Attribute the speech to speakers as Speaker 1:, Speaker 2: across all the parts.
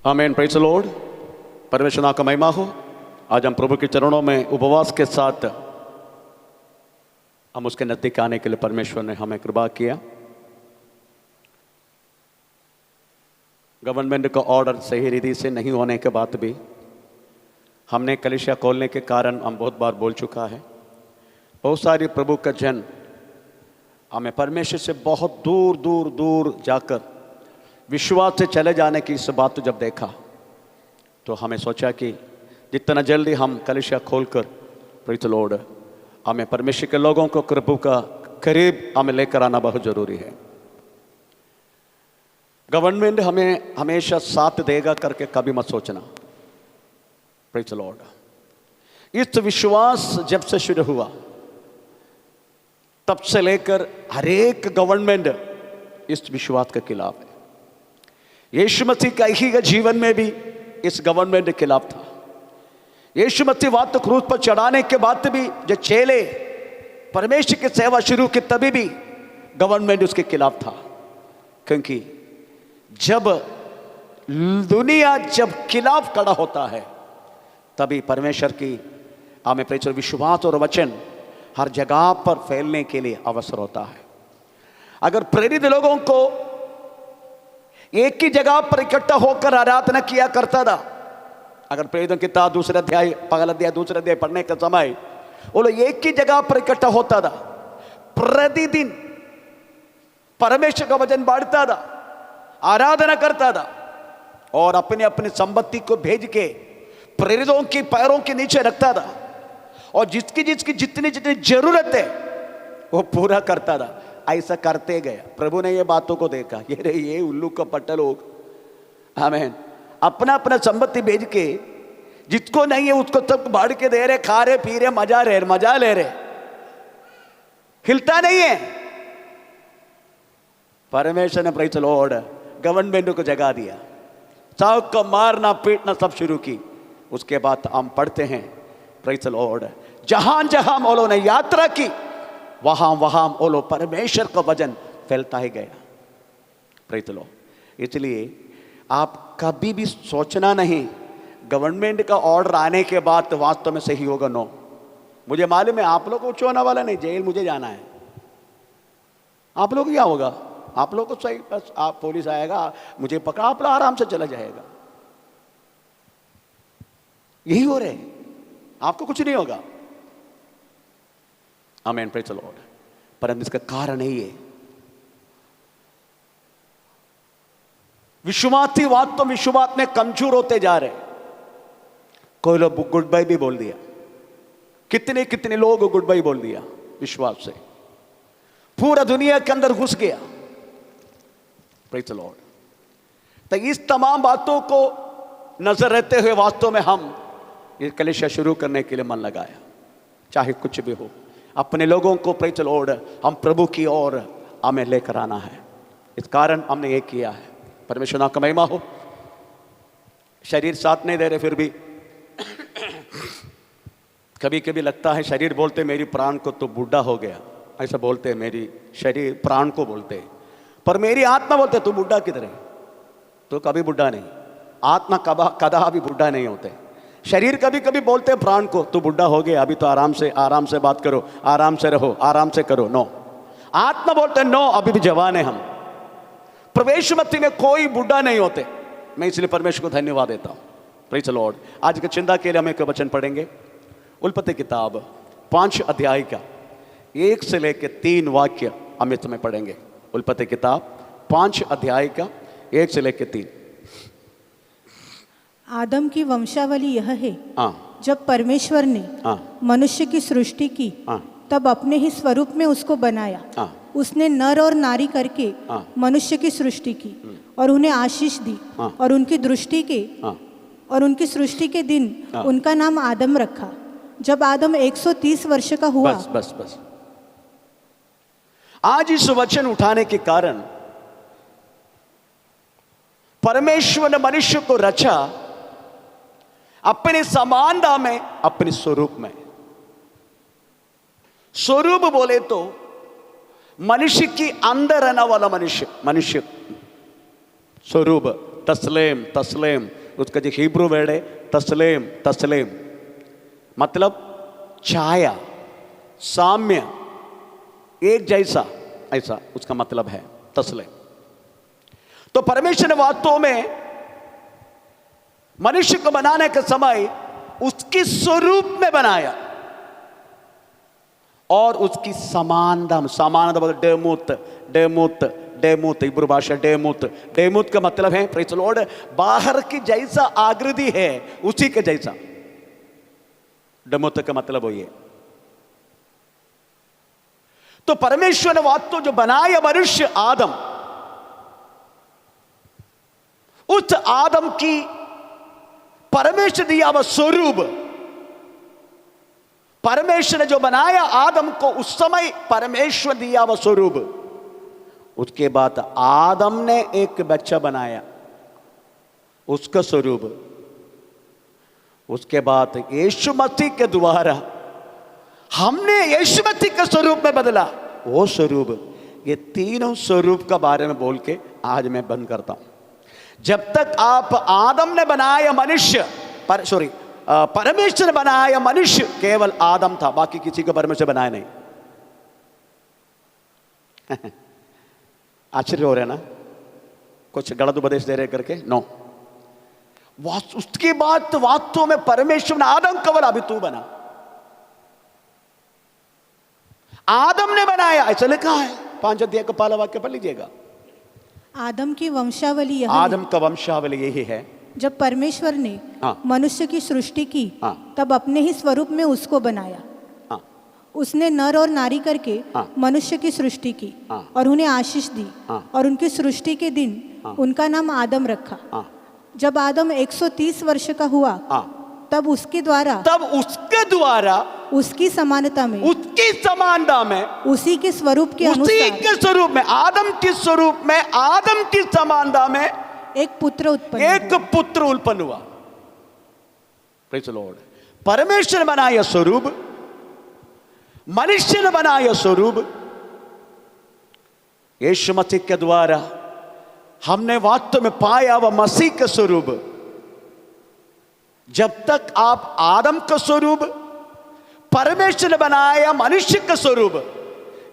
Speaker 1: आमीन। Praise the Lord. परमेश्वर नाम का महिमा हो। आज हम प्रभु के चरणों में उपवास के साथ हम उसके नज़दीक आने के लिए परमेश्वर ने हमें कृपा किया। गवर्नमेंट का ऑर्डर सही रीति से नहीं होने के बाद भी हमने कलीसिया खोलने के कारण हम बहुत बार बोल चुका है। बहुत सारी प्रभु का जन हमें परमेश्वर से बहुत दूर दूर दूर जाकर विश्वास से चले जाने की इस बात को जब देखा तो हमें सोचा कि जितना जल्दी हम कलीसिया खोलकर प्रेज़ द लॉर्ड हमें परमेश्वर के लोगों को प्रभु का करीब हमें लेकर आना बहुत ज़रूरी है। गवर्नमेंट हमें हमेशा साथ देगा करके कभी मत सोचना। Praise the Lord. इस विश्वास जब से शुरू हुआ तब से लेकर हर एक गवर्नमेंट इस विश्वास के खिलाफ है। यीशु मसीह का ही जीवन में भी इस गवर्नमेंट के खिलाफ था। यीशु मसीह बात तो क्रूस पर चढ़ाने के बाद भी जो चेले परमेश्वर की सेवा शुरू की तभी भी गवर्नमेंट उसके खिलाफ था, क्योंकि जब दुनिया जब खिलाफ खड़ा होता है तभी परमेश्वर की हमें प्रेषित विश्वास और वचन हर जगह पर फैलने के लिए अवसर होता है। अगर प्रेरित लोगों को एक ही जगह पर इकट्ठा होकर आराधना किया करता था, अगर प्रेरितों की किताब दूसरा अध्याय पहला अध्याय दूसरा अध्याय पढ़ने के समय वो लोग एक ही जगह पर इकट्ठा होता था, प्रतिदिन परमेश्वर का वचन बांटता था, आराधना करता था और अपने अपनी संपत्ति को भेज के प्रेरितों की पैरों के नीचे रखता था और जिसकी जिसकी जितनी जितनी जरूरत है वो पूरा करता था। ऐसा करते गया। प्रभु ने ये बातों को देखा, ये उल्लू का पट्टा लोग आमीन अपना अपना संपत्ति भेज के जिसको नहीं है उसको सब बांट के दे रहे, खा रहे, पी रहे, मजा ले रहे, हिलता नहीं है। परमेश्वर ने प्रेज़ द लॉर्ड गवर्नमेंट को जगा दिया, सबको मारना पीटना सब शुरू की। उसके बाद हम पढ़ते हैं प्रेज़ द लॉर्ड जहां जहां वो ने यात्रा की वहां वहां वो लोग परमेश्वर का वचन फैलता ही गया। Praise the Lord. इसलिए आप कभी भी सोचना नहीं गवर्नमेंट का ऑर्डर आने के बाद तो वास्तव में सही होगा। नो, मुझे मालूम है आप लोग को कुछ होने वाला नहीं, जेल मुझे जाना है। आप लोग क्या होगा, आप लोग को सही बस आप पुलिस आएगा मुझे पकड़ा, आप लोग आराम से चला जाएगा। यही हो रहे, आपको कुछ नहीं होगा। आमीन। Praise the Lord. परंतु इसका कारण यही है विश्वासी वास्तव विश्वास में कमजोर होते जा रहे। कोई लोग गुड बाय भी बोल दिया, कितने कितने लोग गुड बाय बोल दिया विश्वास से, पूरा दुनिया के अंदर घुस गया। Praise the Lord. तो इस तमाम बातों को नजर रहते हुए वास्तव में हम ये कलीसिया शुरू करने के लिए मन लगाया। चाहे कुछ भी हो, अपने लोगों को प्रेज़ द लॉर्ड हम प्रभु की ओर हमें लेकर आना है। इस कारण हमने ये किया है। परमेश्वर नाम का महिमा हो। शरीर साथ नहीं दे रहे, फिर भी कभी कभी लगता है शरीर बोलते मेरी प्राण को तो बूढ़ा हो गया, ऐसा बोलते मेरी शरीर प्राण को बोलते, पर मेरी आत्मा बोलते तू बूढ़ा किधर है, तो कभी बूढ़ा नहीं। आत्मा कदा भी बूढ़ा नहीं होते। शरीर कभी कभी बोलते प्राण को तू बुढ़ा हो गया, अभी तो आराम से बात करो, आराम से रहो, आराम से करो। नो, आत्मा बोलते नो अभी भी जवान है हम। प्रवेश मत्ती में कोई बुढ़ा नहीं होते। मैं इसलिए परमेश्वर को धन्यवाद देता हूँ। Praise the Lord. आज की चिंता के लिए हम एक वचन पढ़ेंगे, उत्पत्ति किताब 5 अध्याय का 1 से लेकर 3 वाक्य हम इस समय पढ़ेंगे। उत्पत्ति किताब 5 अध्याय का 1 से लेकर 3।
Speaker 2: आदम की वंशावली यह है, जब परमेश्वर ने मनुष्य की सृष्टि की तब अपने ही स्वरूप में उसको बनाया। उसने नर और नारी करके मनुष्य की सृष्टि की और उन्हें आशीष दी और उनकी सृष्टि के दिन उनका नाम आदम रखा। जब आदम 130 वर्ष का हुआ।
Speaker 1: बस आज इस वचन उठाने के कारण परमेश्वर ने मनुष्य को रचा अपने समानता में, अपने स्वरूप में। स्वरूप बोले तो मनुष्य की अंदर रहने वाला मनुष्य स्वरूप तस्लेम तस्लेम, उसका जो हिब्रू वर्ड है तस्लेम तस्लेम, मतलब छाया, साम्य, एक जैसा, ऐसा उसका मतलब है तस्लेम। तो परमेश्वर ने वास्तव में मनुष्य को बनाने के समय उसकी स्वरूप में बनाया और उसकी समानता, समानता मतलब डेमुत, डेमुत, डेमुत, इब्रू भाषा डेमुत, डेमुत का मतलब है प्रेज़ द लॉर्ड, बाहर की जैसा आकृति है उसी के जैसा, डेमुत का मतलब वही है। तो परमेश्वर ने वास्तव जो बनाया मनुष्य आदम, उस आदम की परमेश्वर दिया वह स्वरूप, परमेश्वर ने जो बनाया आदम को उस समय परमेश्वर दिया वह स्वरूप, उसके बाद आदम ने एक बच्चा बनाया उसका स्वरूप, उसके बाद यीशु मसीह के द्वारा हमने यीशु मसीह के स्वरूप में बदला वो स्वरूप। ये तीनों स्वरूप का बारे में बोल के आज मैं बंद करता हूं। जब तक आप आदम ने बनाया मनुष्य, परमेश्वर ने बनाया मनुष्य, केवल आदम था, बाकी किसी को परमेश्वर बनाया नहीं। आश्चर्य हो रहे ना, कुछ गलत उपदेश दे रहे करके? नो, उसके बाद तो वास्तव में परमेश्वर ने आदम को बोला अभी तू बना, आदम ने बनाया, ऐसा लिखा है 5 अध्याय का पहला वाक्य पढ़ लीजिएगा।
Speaker 2: आदम की वंशावली यह
Speaker 1: आदम का वंशावली यही है,
Speaker 2: जब परमेश्वर ने मनुष्य की सृष्टि की तब अपने ही स्वरूप में उसको बनाया। उसने नर और नारी करके मनुष्य की सृष्टि की और उन्हें आशीष दी और उनकी सृष्टि के दिन उनका नाम आदम रखा। जब आदम 130 वर्ष का हुआ तब उसके द्वारा उसकी समानता में उसी के स्वरूप के अनुसार
Speaker 1: आदम के स्वरूप में, आदम की समानता में
Speaker 2: एक पुत्र
Speaker 1: उत्पन्न हुआ। Praise the Lord. परमेश्वर ने बनाया स्वरूप, मनुष्य ने बनाया स्वरूप, यीशु मसीह के द्वारा हमने वास्तव में पाया वह मसीह का स्वरूप। जब तक आप आदम का स्वरूप, परमेश्वर ने बनाया मनुष्य का स्वरूप,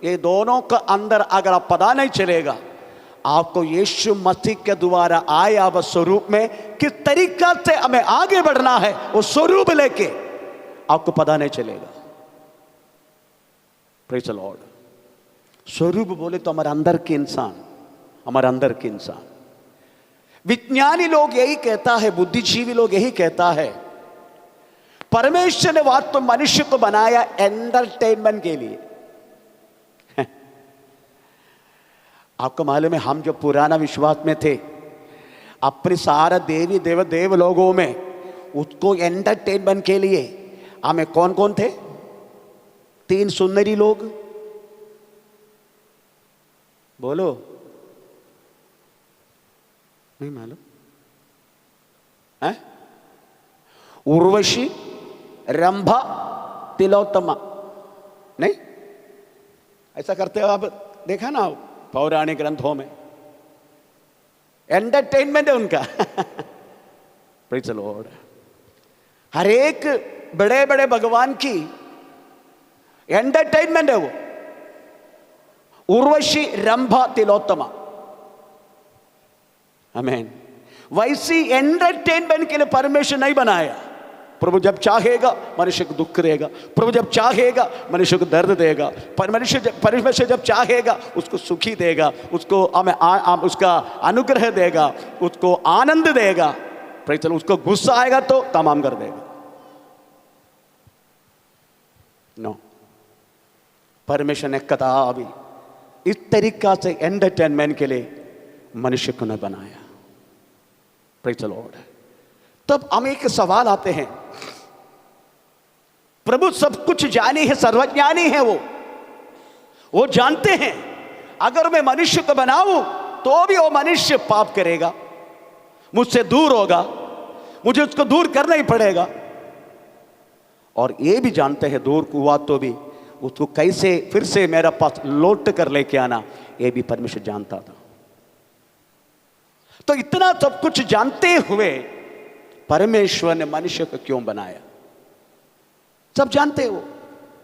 Speaker 1: ये दोनों का अंदर अगर आप पता नहीं चलेगा आपको यीशु मसीह के द्वारा आया वह स्वरूप में किस तरीका से हमें आगे बढ़ना है, वो स्वरूप लेके आपको पता नहीं चलेगा। Praise the Lord. स्वरूप बोले तो हमारे अंदर के इंसान, हमारे अंदर के इंसान। विज्ञानी लोग यही कहता है, बुद्धिजीवी लोग यही कहता है, परमेश्वर ने वास्तव मनुष्य को बनाया एंटरटेनमेंट के लिए। आपको मालूम है, हम जो पुराना विश्वास में थे, अपने सारा देवी देव लोगों में उसको एंटरटेनमेंट के लिए हमें कौन कौन थे? 3 सुंदरी लोग, बोलो, नहीं मालूम है? उर्वशी, रंभा, तिलोत्तमा, नहीं ऐसा करते हो आप? देखा ना पौराणिक ग्रंथों में, एंटरटेनमेंट है उनका। Praise the Lord. हर एक बड़े बड़े भगवान की एंटरटेनमेंट है वो, उर्वशी, रंभा, तिलोत्तमा। आमीन। वैसी एंटरटेनमेंट के लिए परमेश्वर नहीं बनाया। प्रभु जब चाहेगा मनुष्य को दुख देगा, प्रभु जब चाहेगा मनुष्य को दर्द देगा, परमेश्वर जब चाहेगा उसको सुखी देगा, उसको उसका अनुग्रह देगा, उसको आनंद देगा। प्रेज़, उसको गुस्सा आएगा तो तमाम कर देगा। नो, परमेश्वर ने कदापि इस तरीका से एंटरटेनमेंट के लिए मनुष्य को न बनाया। Praise the Lord. तब हम एक सवाल आते हैं, प्रभु सब कुछ जानी है, सर्वज्ञानी है, वो जानते हैं अगर मैं मनुष्य को बनाऊं तो भी वो मनुष्य पाप करेगा, मुझसे दूर होगा, मुझे उसको दूर करना ही पड़ेगा। और ये भी जानते हैं दूर हुआ तो भी उसको कैसे फिर से मेरा पास लौट कर लेके आना, ये भी परमेश्वर जानता था। तो इतना सब कुछ जानते हुए परमेश्वर ने मनुष्य को क्यों बनाया? सब जानते हो,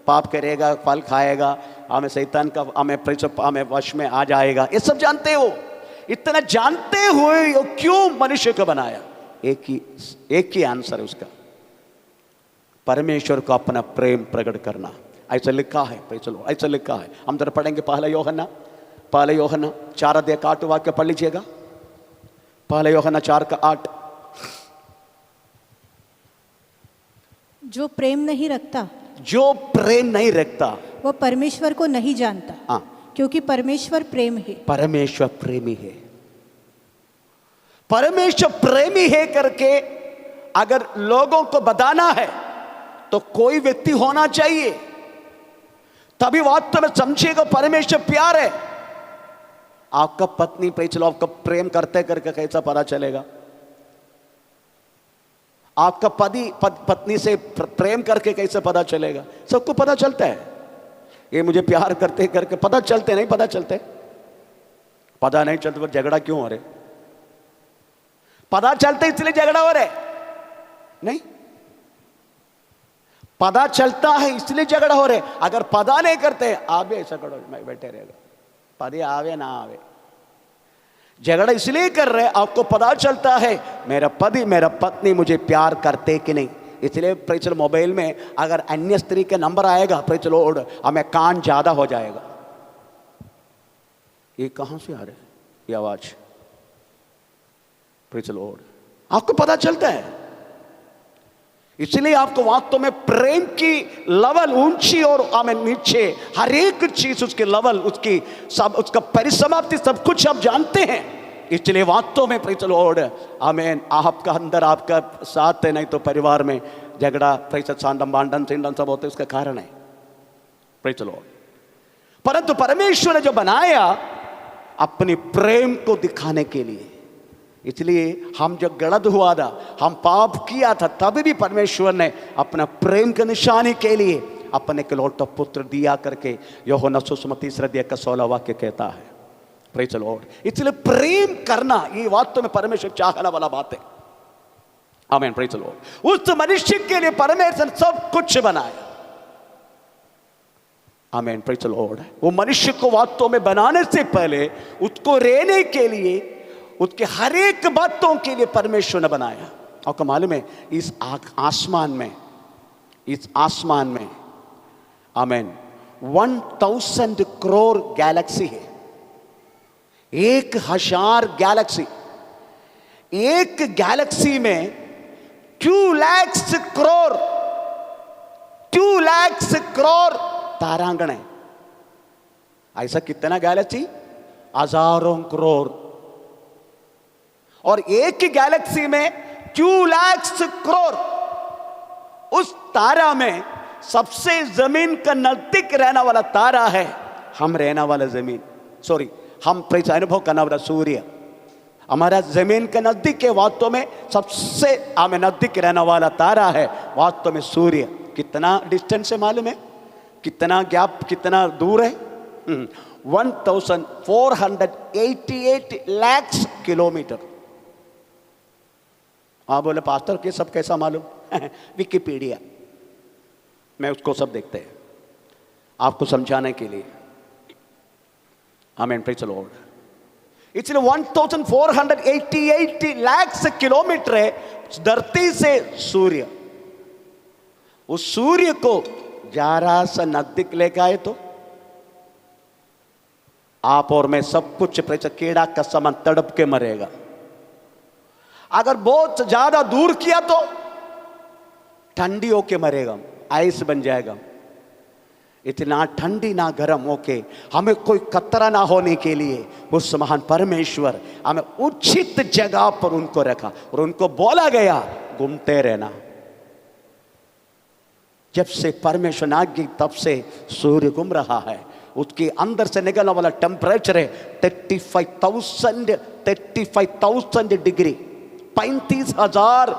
Speaker 1: पाप करेगा, फल खाएगा, हमें शैतान का हमें वश में आ जाएगा, ये सब जानते हो। इतना जानते हुए वो क्यों मनुष्य को बनाया? एक ही आंसर है उसका, परमेश्वर को अपना प्रेम प्रकट करना। ऐसा लिखा है, भाई चलो ऐसा लिखा है, हम जरा पढ़ेंगे पहला यूहन्ना 4:8 वाक्य पढ़ लीजिएगा। पहला यूहन्ना 4:8।
Speaker 2: जो प्रेम नहीं रखता वह परमेश्वर को नहीं जानता, क्योंकि परमेश्वर प्रेम है।
Speaker 1: परमेश्वर प्रेमी है। परमेश्वर प्रेमी है करके अगर लोगों को बताना है तो कोई व्यक्ति होना चाहिए, तभी वास्तव में समझिएगा परमेश्वर प्यार है। आपका पत्नी पे चलो आपका प्रेम करते करके कैसा पता चलेगा? आपका पत्नी से प्रेम करके कैसे पता चलेगा? सबको पता चलता है, ये मुझे प्यार करते करके पता चलते नहीं पता चलते? पता नहीं चलते पर झगड़ा क्यों हो रहे? पता चलते इसलिए झगड़ा हो रहे नहीं, पता चलता है इसलिए झगड़ा हो रहे। अगर पता नहीं करते आप भी ऐसा करो, मैं बैठे रहेगा, पति आवे ना आवे, झगड़ा इसलिए कर रहे आपको पता चलता है मेरा पति मेरा पत्नी मुझे प्यार करते कि नहीं। इसलिए प्रेचल मोबाइल में अगर अन्य स्त्री के नंबर आएगा प्रेचल हमें कान ज्यादा हो जाएगा। ये कहां से आ रहे ये आवाज? प्रेचल आपको पता चलता है, इसलिए आपको वास्तव में प्रेम की लेवल ऊंची और नीचे हर एक चीज उसके लेवल उसकी सब उसका परिसमाप्ति सब कुछ आप जानते हैं। इसलिए वास्तव में प्रेज़ द लॉर्ड आमीन आपका अंदर आपका साथ है, नहीं तो परिवार में झगड़ा प्रेज़ सांडम बांडन सिंडन सब होते उसका कारण है। Praise the Lord. परंतु परमेश्वर ने जो बनाया अपनी प्रेम को दिखाने के लिए, इसलिए हम जो गलत हुआ था हम पाप किया था तभी भी परमेश्वर ने अपना प्रेम की निशानी के लिए अपने इकलौता पुत्र दिया करके यूहन्ना सुसमाचार 3:16 वाक्य कहता है। Praise the Lord. इसलिए प्रेम करना ये वास्तव में परमेश्वर चाहने वाला बात है। आमीन। Praise the Lord. उस मनुष्य के लिए परमेश्वर सब कुछ बनाया। आमीन। Praise the Lord. वो मनुष्य को वास्तव में बनाने से पहले उसको रहने के लिए उसके हर एक बातों के लिए परमेश्वर ने बनाया। आपको मालूम है इस आसमान में आमीन 1000 करोड़ गैलेक्सी है। 1000 गैलेक्सी, एक गैलेक्सी में 2 लाख करोड़ तारांगण है। ऐसा कितना गैलेक्सी? हजारों करोड़। और एक ही गैलेक्सी में 2 लाख करोड़। उस तारा में सबसे जमीन का नजदीक रहने वाला तारा है हम रहने वाला जमीन, हम अनुभव करने वाला सूर्य। हमारा जमीन के नजदीक के वास्तव में सबसे हमें नजदीक रहने वाला तारा है वास्तव में सूर्य। कितना डिस्टेंस है मालूम है? कितना गैप, कितना दूर है? 1488 लाख किलोमीटर। आप बोले पास्टर के सब कैसा मालूम? विकिपीडिया में उसको सब देखते हैं आपको समझाने के लिए। आमीन। Praise the Lord. इसलिए 1488 लाख किलोमीटर है धरती से सूर्य। उस सूर्य को जरा सा नजदीक लेकर आए तो आप और मैं सब कुछ कीड़ा का समान तड़प के मरेगा। अगर बहुत ज्यादा दूर किया तो ठंडी होके मरेगा, आइस बन जाएगा। इतना ठंडी ना गर्म होके हमें कोई खतरा ना होने के लिए उस महान परमेश्वर हमें उचित जगह पर उनको रखा और उनको बोला गया घूमते रहना। जब से परमेश्वर ने आज्ञा तब से सूर्य घूम रहा है। उसके अंदर से निकलने वाला टेम्परेचर है 35,000 डिग्री, 35,000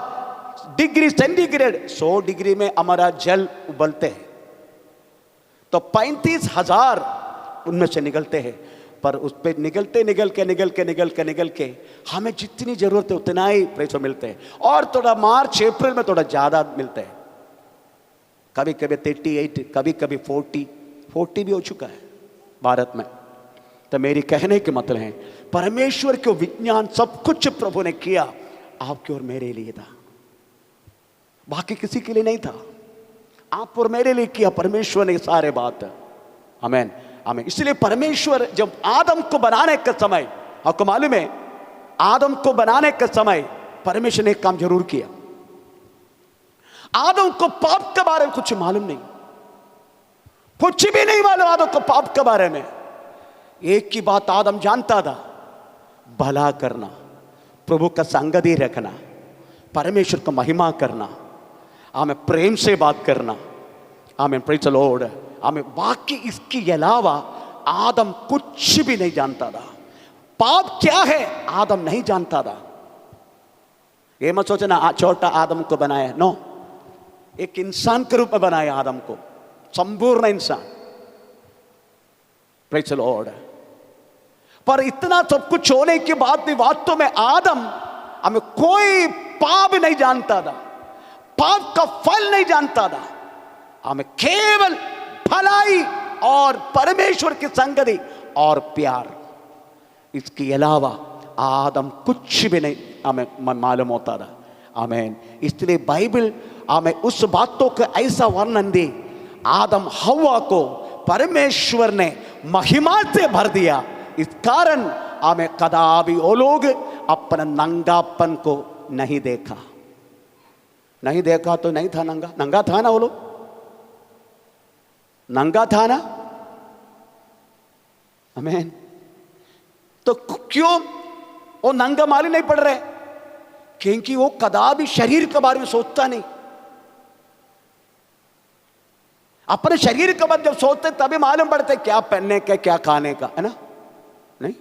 Speaker 1: डिग्री सेंटीग्रेड। 100 डिग्री में हमारा जल उबलते हैं तो 35,000 उनमें से निकलते हैं। पर उस पर निगल के हमें जितनी जरूरत है उतना ही पैसे मिलते हैं, और थोड़ा मार्च अप्रैल में थोड़ा ज़्यादा मिलते हैं। कभी कभी 38, कभी कभी 40 भी हो चुका है भारत में। तो मेरी कहने के मतलब है, परमेश्वर के विज्ञान सब कुछ प्रभु ने किया आपके और मेरे लिए था, बाकी किसी के लिए नहीं था। आप और मेरे लिए किया परमेश्वर ने सारे बात। आमीन आमीन। इसलिए परमेश्वर जब आदम को बनाने का समय, आपको मालूम है आदम को बनाने का समय परमेश्वर ने एक काम जरूर किया। आदम को पाप के बारे में कुछ मालूम नहीं, कुछ भी नहीं मालूम आदम को पाप के बारे में। एक ही बात आदम जानता था, भला करना, प्रभु का संगति रखना, परमेश्वर को महिमा करना, हमें प्रेम से बात करना। हमें प्रेज़ द लॉर्ड। हमें बाकी इसके अलावा आदम कुछ भी नहीं जानता था। पाप क्या है आदम नहीं जानता था। ये मत सोचना छोटा आदम को बनाया, नो, एक इंसान के रूप में बनाया आदम को, संपूर्ण इंसान। Praise the Lord. पर इतना सब कुछ होने के बाद भी वास्तव में आदम हमें कोई पाप नहीं जानता था, पाप का फल नहीं जानता था। हमें केवल भलाई और परमेश्वर की संगति और प्यार, इसके अलावा आदम कुछ भी नहीं हमें मालूम होता था। आमीन। इसलिए बाइबल हमें उस बातों का ऐसा वर्णन दी, आदम हव्वा को परमेश्वर ने महिमा से भर दिया। इस कारण हमें कदापि वो लोग अपना नंगापन को नहीं देखा। नहीं देखा तो नहीं था नंगा, नंगा था ना वो लोग, नंगा था ना। आमीन। तो क्यों वो नंगा मालूम नहीं पड़ रहे? क्योंकि वो कदापि शरीर के बारे में सोचता नहीं। अपने शरीर के बारे जब सोचते तभी मालूम पड़ते क्या पहनने का, क्या खाने का, है ना? नहीं,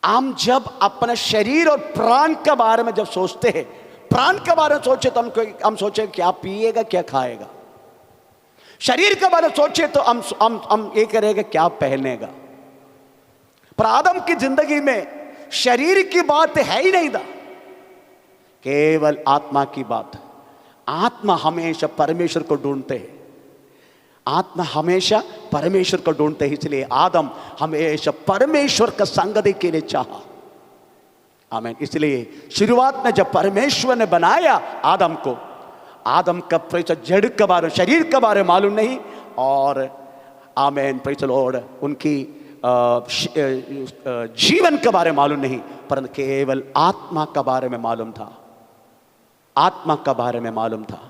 Speaker 1: हम जब अपने शरीर और प्राण के बारे में जब सोचते हैं, प्राण के बारे में सोचे तो हम सोचे क्या पिएगा, क्या खाएगा। शरीर के बारे में सोचे तो हम ये करेगा क्या पहनेगा। पर आदम की जिंदगी में शरीर की बात है ही नहीं था, केवल आत्मा की बात। आत्मा हमेशा परमेश्वर को ढूंढते हैं, आत्मा हमेशा परमेश्वर को ढूंढते हैं। इसलिए आदम हमेशा परमेश्वर का संगति के लिए चाहा। आमीन। इसलिए शुरुआत में जब परमेश्वर ने बनाया आदम को, आदम का जड़ के बारे, शरीर के बारे में मालूम नहीं, और आमीन प्रेज़ द लॉर्ड, उनकी जीवन के बारे में मालूम नहीं, परंतु केवल आत्मा के बारे में मालूम था, आत्मा के बारे में मालूम था।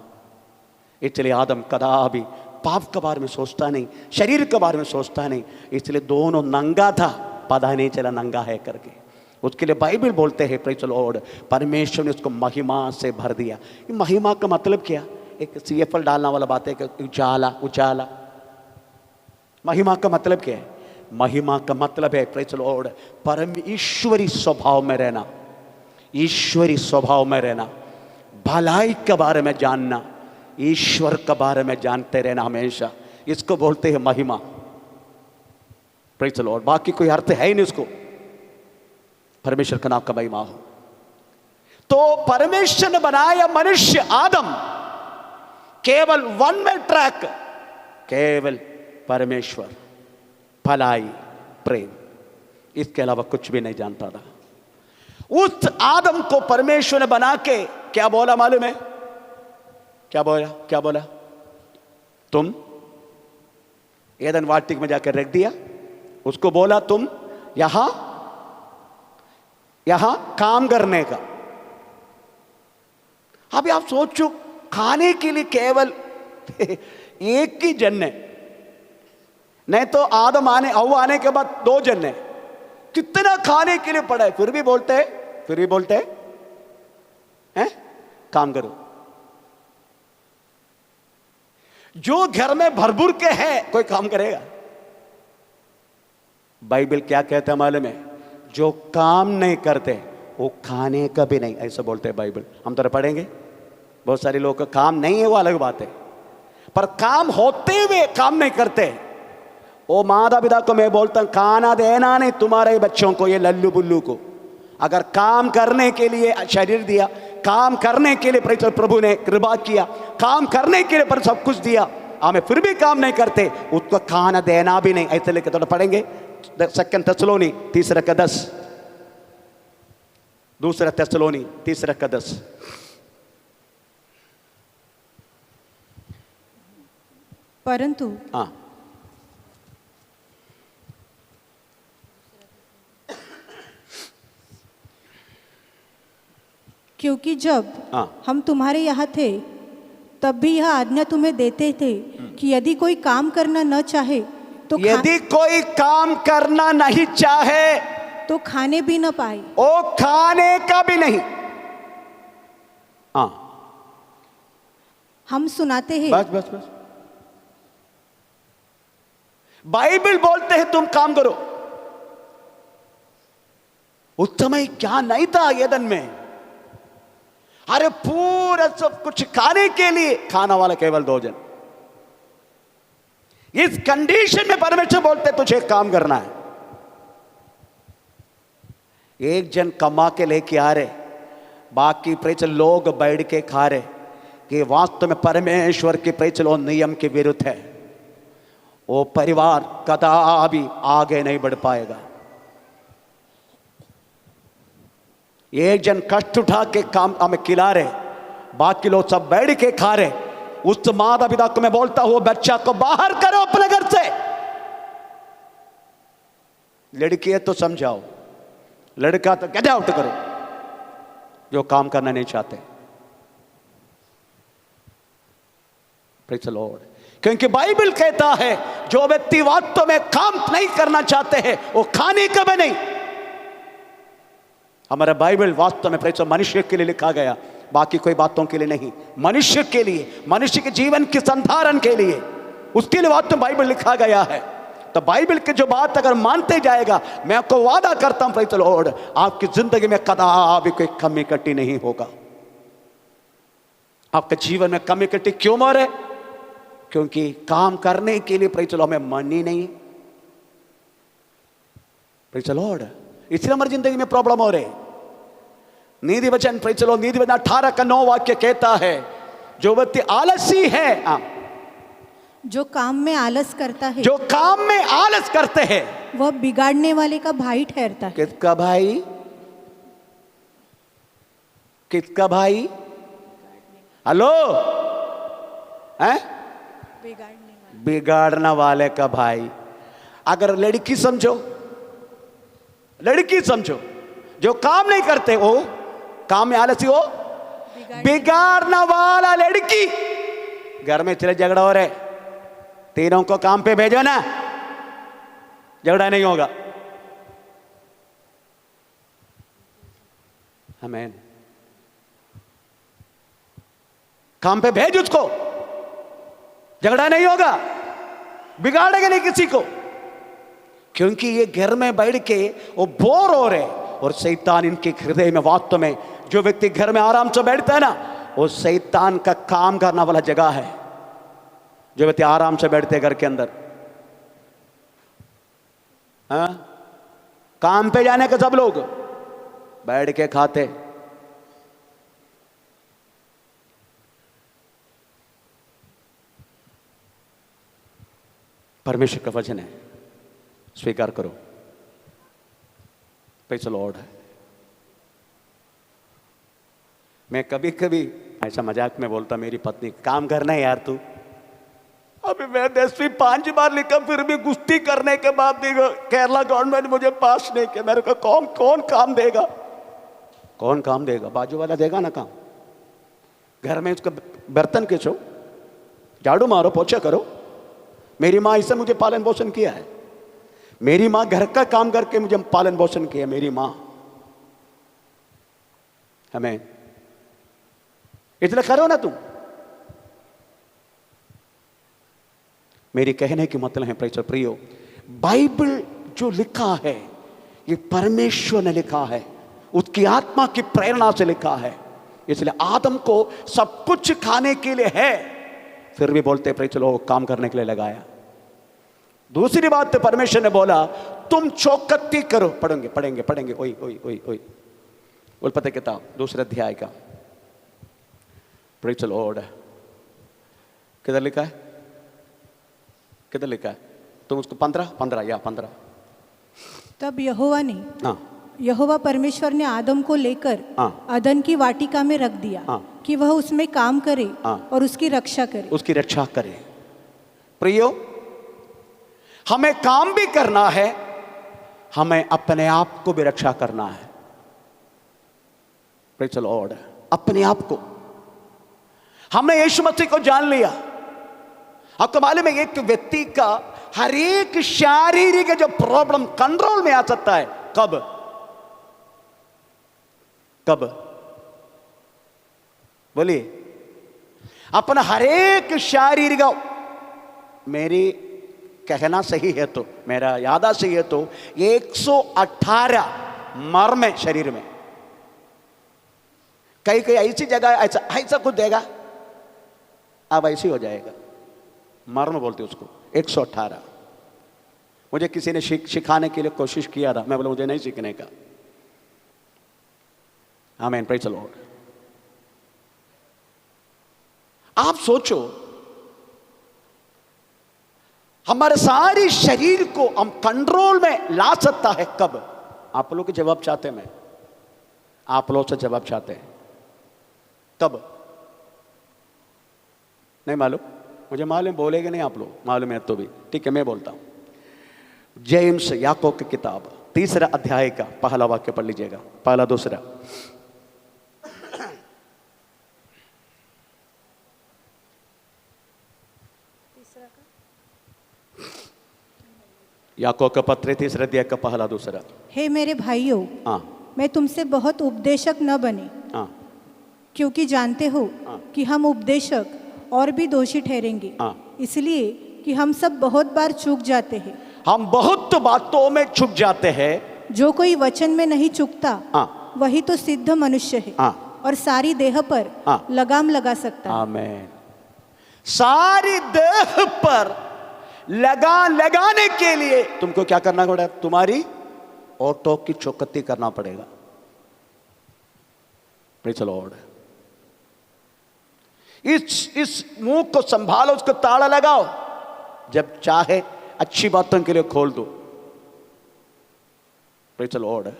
Speaker 1: इसलिए आदम कदापि पाप के बारे में सोचता नहीं, शरीर के बारे में सोचता नहीं। इसलिए दोनों नंगा था, पता नहीं चला नंगा है करके। उसके लिए बाइबल बोलते हैं प्रेज़ द लॉर्ड, परमेश्वर ने उसको महिमा से भर दिया। महिमा का मतलब क्या? एक CFL डालना वाला बात है कि उजाला, उजाला। महिमा का मतलब क्या है? महिमा का मतलब है प्रेज़ द लॉर्ड परम ईश्वरी स्वभाव में रहना, ईश्वरी स्वभाव में रहना, भलाई के बारे में जानना, ईश्वर के बारे में जानते रहना हमेशा। इसको बोलते हैं महिमा। Praise the Lord. बाकी कोई अर्थ है ही नहीं उसको। परमेश्वर का नाम का महिमा हो। तो परमेश्वर ने बनाया मनुष्य आदम, केवल वन वे ट्रैक, केवल परमेश्वर, भलाई, प्रेम, इसके अलावा कुछ भी नहीं जानता था। उस आदम को परमेश्वर ने बना के क्या बोला मालूम है? क्या बोला? क्या बोला? तुम एदन वाटिक में जाकर रख दिया, उसको बोला तुम यहां काम करने का। अभी आप सोचो, खाने के लिए केवल एक ही जन्ने, नहीं तो आदम हव्वा आने के बाद 2 जन्ने, कितना खाने के लिए पड़ा है, फिर भी बोलते हैं काम करो। जो घर में भरपूर के है कोई काम करेगा? बाइबल क्या कहता है मालूम है? जो काम नहीं करते वो खाने का भी नहीं, ऐसा बोलते हैं बाइबल। हम तो पढ़ेंगे, बहुत सारे लोग का काम नहीं है वो अलग बात है, पर काम होते हुए काम नहीं करते ओ माता पिता को मैं बोलता हूं, खाना देना नहीं तुम्हारे बच्चों को, ये लल्लू बुल्लू को। अगर काम करने के लिए शरीर दिया, काम करने के लिए प्रभु ने कृपा किया, काम करने के लिए पर सब कुछ दिया, हमें फिर भी काम नहीं करते, उसको खाना देना भी नहीं। ऐसे लेके थोड़ा पढ़ेंगे 2 थिस्सलुनी 3:10, 2 थिस्सलुनी 3:10।
Speaker 2: परंतु
Speaker 1: हाँ,
Speaker 2: क्योंकि जब हम तुम्हारे यहाँ थे तब भी यह आज्ञा तुम्हें देते थे कि यदि कोई काम करना न चाहे तो
Speaker 1: यदि कोई काम करना नहीं चाहे
Speaker 2: तो खाने भी न पाए।
Speaker 1: ओ खाने का भी नहीं। हाँ,
Speaker 2: हम सुनाते हैं।
Speaker 1: बस बस बस, बाइबल बोलते हैं तुम काम करो। उस समय क्या नहीं था एदन में? अरे पूरा सब कुछ खाने के लिए, खाना वाला केवल 2 जन। इस कंडीशन में परमेश्वर बोलते तुझे काम करना है। 1 जन कमा के लेके आ रहे, बाकी प्रेचल लोग बैठ के खा रहे, कि वास्तव में परमेश्वर के प्रेचल और नियम के विरुद्ध है। वो परिवार कदापि आगे नहीं बढ़ पाएगा। 1 जन कष्ट उठा के काम हमें खिला रहे, बाकी लोग सब बैठ के खा रहे। उस माता पिता को मैं बोलता हूं, बच्चा को बाहर करो अपने घर से। लड़की है तो समझाओ, लड़का तो गेट आउट करो जो काम करना नहीं चाहते। Praise the Lord. क्योंकि बाइबल कहता है जो व्यक्ति वास्तव में काम नहीं करना चाहते हैं वो खाने का भी नहीं। हमारा बाइबल वास्तव में प्रेरित मनुष्य के लिए लिखा गया, बाकी कोई बातों के लिए नहीं। मनुष्य के लिए, मनुष्य के जीवन के संधारण के लिए, उसके लिए वास्तव में बाइबल लिखा गया है। तो बाइबल की जो बात अगर मानते जाएगा, मैं आपको वादा करता हूं प्रेरित लॉर्ड, आपकी जिंदगी में कदापि कोई कमी कटी नहीं होगा। आपके जीवन में कमी कटी क्यों हो रहे? क्योंकि काम करने के लिए प्रेरित लॉर्ड में मन ही नहीं। प्रेरित लॉर्ड, इसलिए हमारी जिंदगी में प्रॉब्लम हो रहे। नीति वचन प्रेरित लॉर्ड, नीति वचन 18:9 वाक्य कहता है, जो व्यक्ति आलसी है,
Speaker 2: जो काम में आलस करता है,
Speaker 1: जो काम में आलस करते हैं,
Speaker 2: वह बिगाड़ने वाले का भाई ठहरता है।
Speaker 1: किसका भाई? किसका भाई? हेलो, हैं? बिगाड़ने वाले का भाई। अगर लड़की समझो, लड़की समझो, जो काम नहीं करते वो काम में आलसी हो, बिगाड़ने वाला लड़की। घर में चले झगड़ा हो रहे, तीनों को काम पे भेजो ना, झगड़ा नहीं होगा। आमीन। काम पे भेज उसको, झगड़ा नहीं होगा, बिगाड़ेगा नहीं किसी को। क्योंकि ये घर में बैठ के वो बोर हो रहे, और शैतान इनके हृदय में, वास्तव में जो व्यक्ति घर में आराम से बैठता है ना, वो शैतान का काम करना वाला जगह है। जो व्यक्ति आराम से बैठते घर के अंदर, हाँ, काम पे जाने के सब लोग बैठ के खाते। परमेश्वर का वचन है, स्वीकार करो। Praise the Lord. मैं कभी कभी ऐसा मजाक में बोलता, मेरी पत्नी, काम करना है यार तू। अभी मैं 10वीं 5 बार लिखा, फिर भी गुस्ती करने के बाद भी केरला गवर्नमेंट मुझे पास नहीं किया। मेरे को कौन काम देगा? कौन काम देगा? बाजू वाला देगा ना काम। घर में उसका बर्तन खींचो, झाड़ू मारो, पोछा करो। मेरी माँ इससे मुझे पालन पोषण किया है। मेरी माँ घर का काम करके मुझे पालन पोषण किया। मेरी माँ, हमें इसलिए करो ना तुम। मेरी कहने की मतलब है प्रियो, बाइबल जो लिखा है ये परमेश्वर ने लिखा है, उसकी आत्मा की प्रेरणा से लिखा है। इसलिए आदम को सब कुछ खाने के लिए है, फिर भी बोलते प्रिय, चलो काम करने के लिए लगाया। दूसरी बात तो परमेश्वर ने बोला तुम चौकत्ती करो। पढ़ेंगे पढ़ेंगे पढ़ेंगे। ओई ओई ओई ओई उल्पत्ति किताब दूसरे अध्याय का। Praise the Lord. किधर लिखा है? किधर लिखा है? तुम उसको 15।
Speaker 2: तब यहोवा ने,
Speaker 1: हाँ,
Speaker 2: यहोवा परमेश्वर ने आदम को लेकर अदन की वाटिका में रख दिया कि वह उसमें काम करे और उसकी रक्षा करे।
Speaker 1: उसकी रक्षा करे। प्रियो, हमें काम भी करना है, हमें अपने आप को भी रक्षा करना है। Praise the Lord. अपने आप को हमने यीशु मसीह को जान लिया। आपको मालूम है एक व्यक्ति का हर एक शारीरिक जो प्रॉब्लम कंट्रोल में आ सकता है। कब? कब? बोलिए। अपना हर एक शारीरिक, मेरी कहना सही है तो, मेरा यादा सही है तो 118 मर्म है शरीर में। कई कई ऐसी जगह ऐसा ऐसा कुछ देगा, अब ऐसी हो जाएगा। मर्म बोलते उसको। 118। मुझे किसी ने सिखाने के लिए कोशिश किया था, मैं बोला मुझे नहीं सीखने का। आमीन। Praise the Lord. आप सोचो, हमारे सारे शरीर को हम कंट्रोल में ला सकता है कब? आप लोग के जवाब चाहते हैं, मैं आप लोग से जवाब चाहते हैं। कब? नहीं मालूम? मुझे मालूम, बोलेगे नहीं आप लोग, मालूम है तो भी ठीक है, मैं बोलता हूं। जेम्स याकूब की किताब 3 अध्याय का पहला वाक्य पढ़ लीजिएगा। पहला दूसरा। याकूब का पत्र 3 अध्याय का पहला दूसरा।
Speaker 2: हे मेरे भाइयों, मैं तुमसे बहुत उपदेशक न बने, क्योंकि जानते हो कि हम उपदेशक और भी दोषी ठहरेंगे, इसलिए कि हम सब बहुत बार चूक जाते हैं।
Speaker 1: हम बहुत बातों में चूक जाते हैं।
Speaker 2: जो कोई वचन में नहीं चूकता वही तो सिद्ध मनुष्य है और सारी देह पर लगाम लगा सकता है।
Speaker 1: आमीन। सारी देह पर लगाने के लिए तुमको क्या करना पड़ेगा? तुम्हारी ऑटो की चौकत्ती करना पड़ेगा। Praise the Lord. इस मुंह को संभालो, उसको ताला लगाओ, जब चाहे अच्छी बातों के लिए खोल दो। Praise the Lord.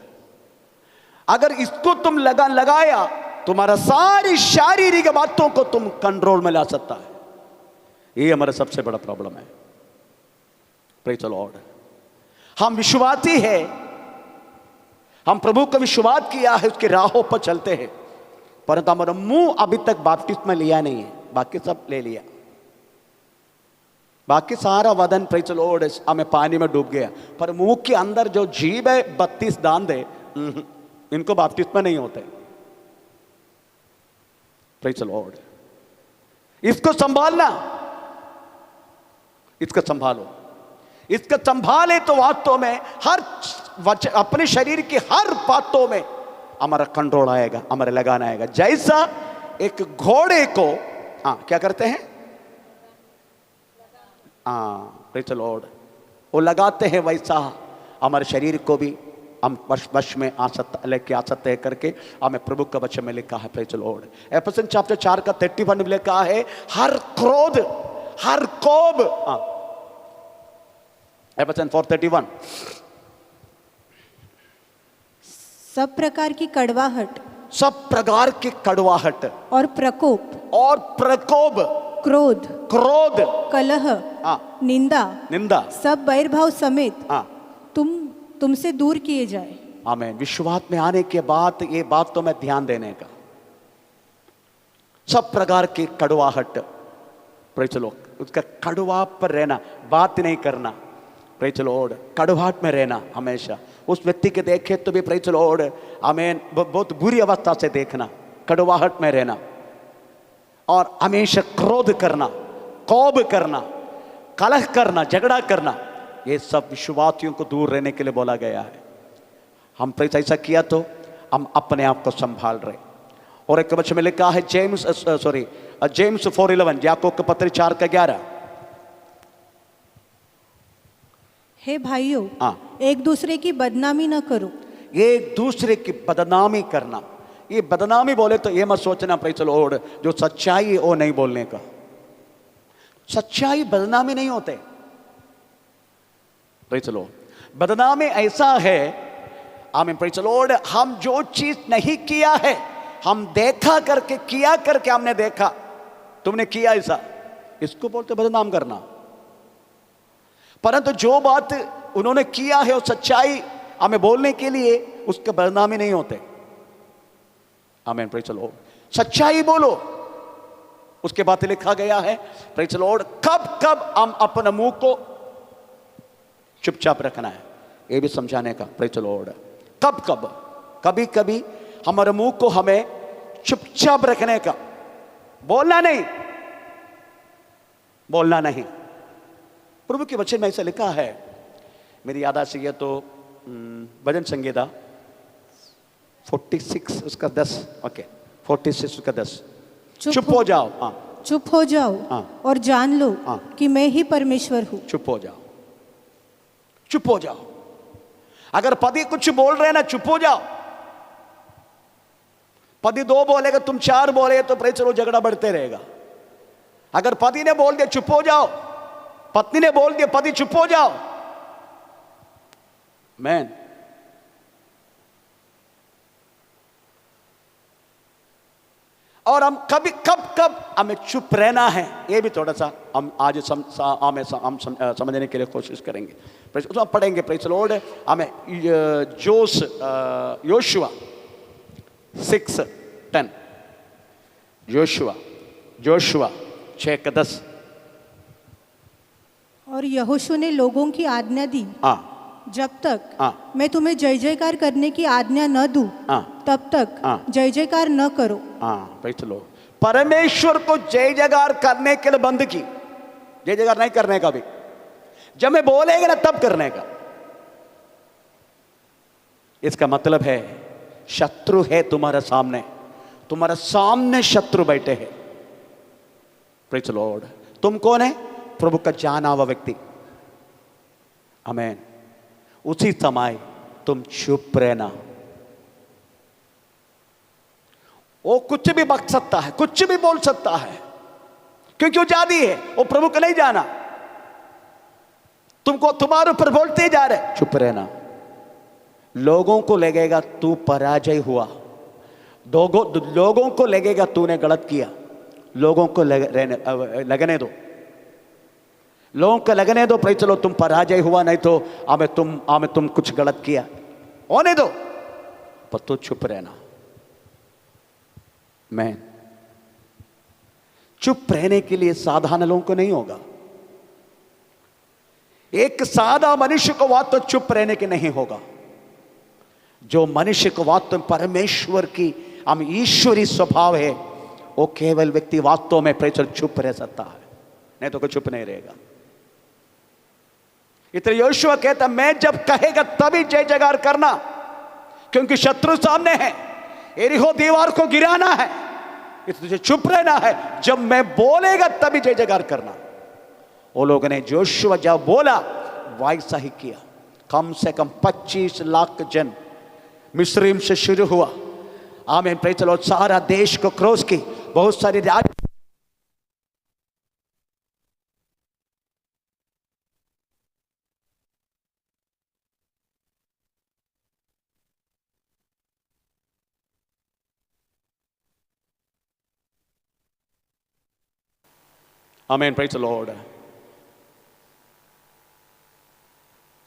Speaker 1: अगर इसको तुम लगाया, तुम्हारा सारी शारीरिक बातों को तुम कंट्रोल में ला सकता है। ये हमारा सबसे बड़ा प्रॉब्लम है। Praise the Lord. हम विश्वासी हैं, हम प्रभु का विश्वास किया है, उसकी राहों पर चलते हैं, परंतु हमारा मुंह अभी तक बपतिस्मा लिया नहीं है। बाकी सब ले लिया, बाकी सारा वदन प्रेज़ द लॉर्ड हमें पानी में डूब गया, पर मुंह के अंदर जो जीव है 32 दांत है, इनको बपतिस्मा नहीं होते। Praise the Lord. इसको संभालना, इसको संभालो। इसका संभाले तो वास्तव में हर अपने शरीर की हर बातों में हमारा कंट्रोल आएगा, हमारे लगाना आएगा। जैसा एक घोड़े को क्या करते हैं? प्रेज़ द लॉर्ड, वो लगाते हैं, वैसा हमारे शरीर को भी हम वश में लेके आ सकते हैं करके हमें प्रभु का वचन में लिखा है। Praise the lord. Ephesians chapter 4 का 31 में लिखा है, हर क्रोध, हर कोप। एफेसियंस 4:31।
Speaker 2: सब प्रकार की कड़वाहट,
Speaker 1: सब प्रकार की कड़वाहट
Speaker 2: और प्रकोप, क्रोध, कलह, निंदा, सब बैरभाव समेत तुमसे दूर किए जाए।
Speaker 1: आमीन। विश्वास में आने के बाद ये बात तो मैं ध्यान देने का। सब प्रकार की कड़वाहट, प्रेज़ द लॉर्ड, उसका कड़वा पर रहना, बात नहीं करना। Praise the Lord. कड़वाहट में रहना हमेशा। उस व्यक्ति के देखे तो भी प्रेज़ द लॉर्ड, आमीन, बहुत बुरी अवस्था से देखना, कड़वाहट में रहना, और हमेशा क्रोध करना, कोप करना, कलह करना, झगड़ा करना, ये सब विश्वासियों को दूर रहने के लिए बोला गया है। हम प्रेज़ ऐसा किया तो हम अपने आप को संभाल रहे। और एक वचन में लिखा है जेम्स 4:11, याकूब के पत्र 4:11।
Speaker 2: हे भाइयों,
Speaker 1: हाँ।
Speaker 2: एक दूसरे की बदनामी न करो।
Speaker 1: एक दूसरे की बदनामी करना, ये बदनामी बोले तो ये मत सोचना प्रेज़ द लॉर्ड जो सच्चाई है वो नहीं बोलने का। सच्चाई बदनामी नहीं होते प्रेज़ द लॉर्ड। बदनामी ऐसा है, आमीन प्रेज़ द लॉर्ड, हम जो चीज नहीं किया है, हम देखा करके किया करके हमने देखा, तुमने किया ऐसा, इसको बोलते बदनाम करना। परंतु जो बात उन्होंने किया है वो सच्चाई हमें बोलने के लिए, उसके बदनामी नहीं होते। आमीन प्रेज़ द लॉर्ड। सच्चाई बोलो, उसके बाद लिखा गया है प्रेज़ द लॉर्ड, कब कब हम अपने मुंह को चुपचाप रखना है, ये भी समझाने का प्रेज़ द लॉर्ड। कब कब, कभी कभी हमारे मुंह को हमें चुपचाप रखने का, बोलना नहीं, बोलना नहीं। प्रभु के वचन में ऐसा लिखा है, मेरी याद से ये तो भजन संगीता 46 उसका 10, ओके 46 उसका 10, चुप हो जाओ। हाँ,
Speaker 2: चुप हो जाओ।
Speaker 1: हाँ।
Speaker 2: और जान लो
Speaker 1: हाँ।
Speaker 2: कि मैं ही परमेश्वर हूं।
Speaker 1: चुप हो जाओ, चुप हो जाओ। अगर पति कुछ बोल रहे हैं ना, चुप हो जाओ। पति 2 बोलेगा, तुम 4 बोले तो प्रेज़ द लॉर्ड झगड़ा बढ़ते रहेगा। अगर पति ने बोल दिया चुप हो जाओ, पत्नी ने बोल दिया पति चुप हो जाओ, मैन। और हम कभी कब कब हमें चुप रहना है, ये भी थोड़ा सा हम आज समझने के लिए कोशिश करेंगे। तो हम पढ़ेंगे प्रेज़ द लॉर्ड, हमें योशुआ 6:10, जोशुआ 6:10।
Speaker 2: और यहोशू ने लोगों की आज्ञा दी,
Speaker 1: हाँ,
Speaker 2: जब तक
Speaker 1: हाँ।
Speaker 2: मैं तुम्हें जय जयकार करने की आज्ञा न दूं,
Speaker 1: हाँ।
Speaker 2: तब तक
Speaker 1: हाँ।
Speaker 2: जय जयकार न करो।
Speaker 1: हाँ, प्रेज़ द लॉर्ड। परमेश्वर को जय जयकार करने के लिए बंद की, जय जयकार नहीं करने का भी, जब मैं बोलेगा ना तब करने का। इसका मतलब है शत्रु है तुम्हारे सामने शत्रु बैठे हैं। Praise the Lord. तुम कौन है? प्रभु का जाना हुआ व्यक्ति। आमीन। उसी समय तुम चुप रहना। वो कुछ भी बक सकता है, कुछ भी बोल सकता है, क्योंकि वो जादी है, वो प्रभु को नहीं जाना। तुमको तुम्हारे ऊपर बोलते जा रहे, चुप रहना। लोगों को लगेगा तू पराजय हुआ, लोगों को लगेगा तूने गलत किया। लोगों को लगने दो, लोगों को लगने दो, भाई चलो तुम पराजय हुआ, नहीं तो हमें तुम कुछ गलत किया, होने दो, पर तू चुप रहना। मैं चुप रहने के लिए साधारण लोगों को नहीं होगा। एक सादा मनुष्य को बात तो चुप रहने के नहीं होगा। जो मनुष्य को बात तो परमेश्वर की हम ईश्वरी स्वभाव है, वो केवल व्यक्ति वास्तव में प्रेचर चुप रह सकता है, नहीं तो कोई चुप नहीं रहेगा। इसलिए यहोशू कहता मैं जब कहेगा तभी जय जयकार करना, क्योंकि शत्रु सामने है, एरिहो दीवार को गिराना है, इसलिए चुप रहना है। जब मैं बोलेगा तभी जय जयकार करना। वो लोगों ने यहोशू जब बोला वैसा ही किया। कम से कम 25 लाख जन मिस्रीम से शुरू हुआ। आमीन, प्रेज़ द लॉर्ड। सारा देश को क्रॉस की, बहुत सारी राज्य, आमीन, प्रेज़ द लॉर्ड।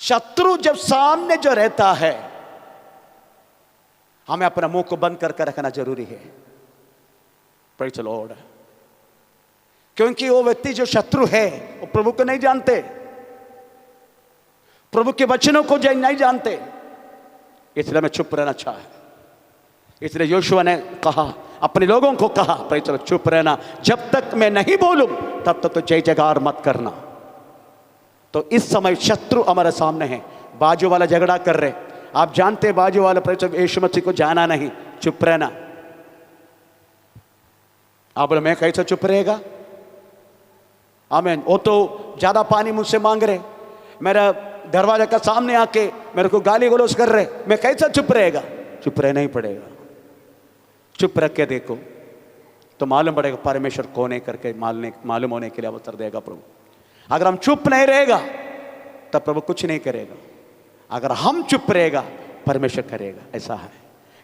Speaker 1: शत्रु जब सामने जो रहता है, हमें अपना मुंह को बंद करके रखना जरूरी है। Praise the Lord. क्योंकि वो व्यक्ति जो शत्रु है वो प्रभु को नहीं जानते, प्रभु के वचनों को नहीं जानते, इसलिए मैं चुप रहना अच्छा है। इसलिए यहोशू ने कहा, अपने लोगों को कहा, प्रेज़ द लॉर्ड, चुप रहना, जब तक मैं नहीं बोलूं तब तक तो जय जयकार मत करना। तो इस समय शत्रु हमारे सामने है, बाजू वाला झगड़ा कर रहे, आप जानते बाजू वाला प्रेज़ द लॉर्ड यीशु मसीह को जाना नहीं, चुप रहना। आप बोले मैं कैसे चुप रहेगा? आमीन। वो तो ज्यादा पानी मुझसे मांग रहे, मेरा दरवाजे का सामने आके मेरे को गाली गलौज कर रहे, मैं कैसा चुप रहेगा? चुप रहना ही पड़ेगा। चुप रख के देखो तो मालूम पड़ेगा परमेश्वर कौन है करके मालूम होने के लिए अवसर देगा प्रभु। अगर हम चुप नहीं रहेगा तब प्रभु कुछ नहीं करेगा, अगर हम चुप रहेगा परमेश्वर करेगा, ऐसा है।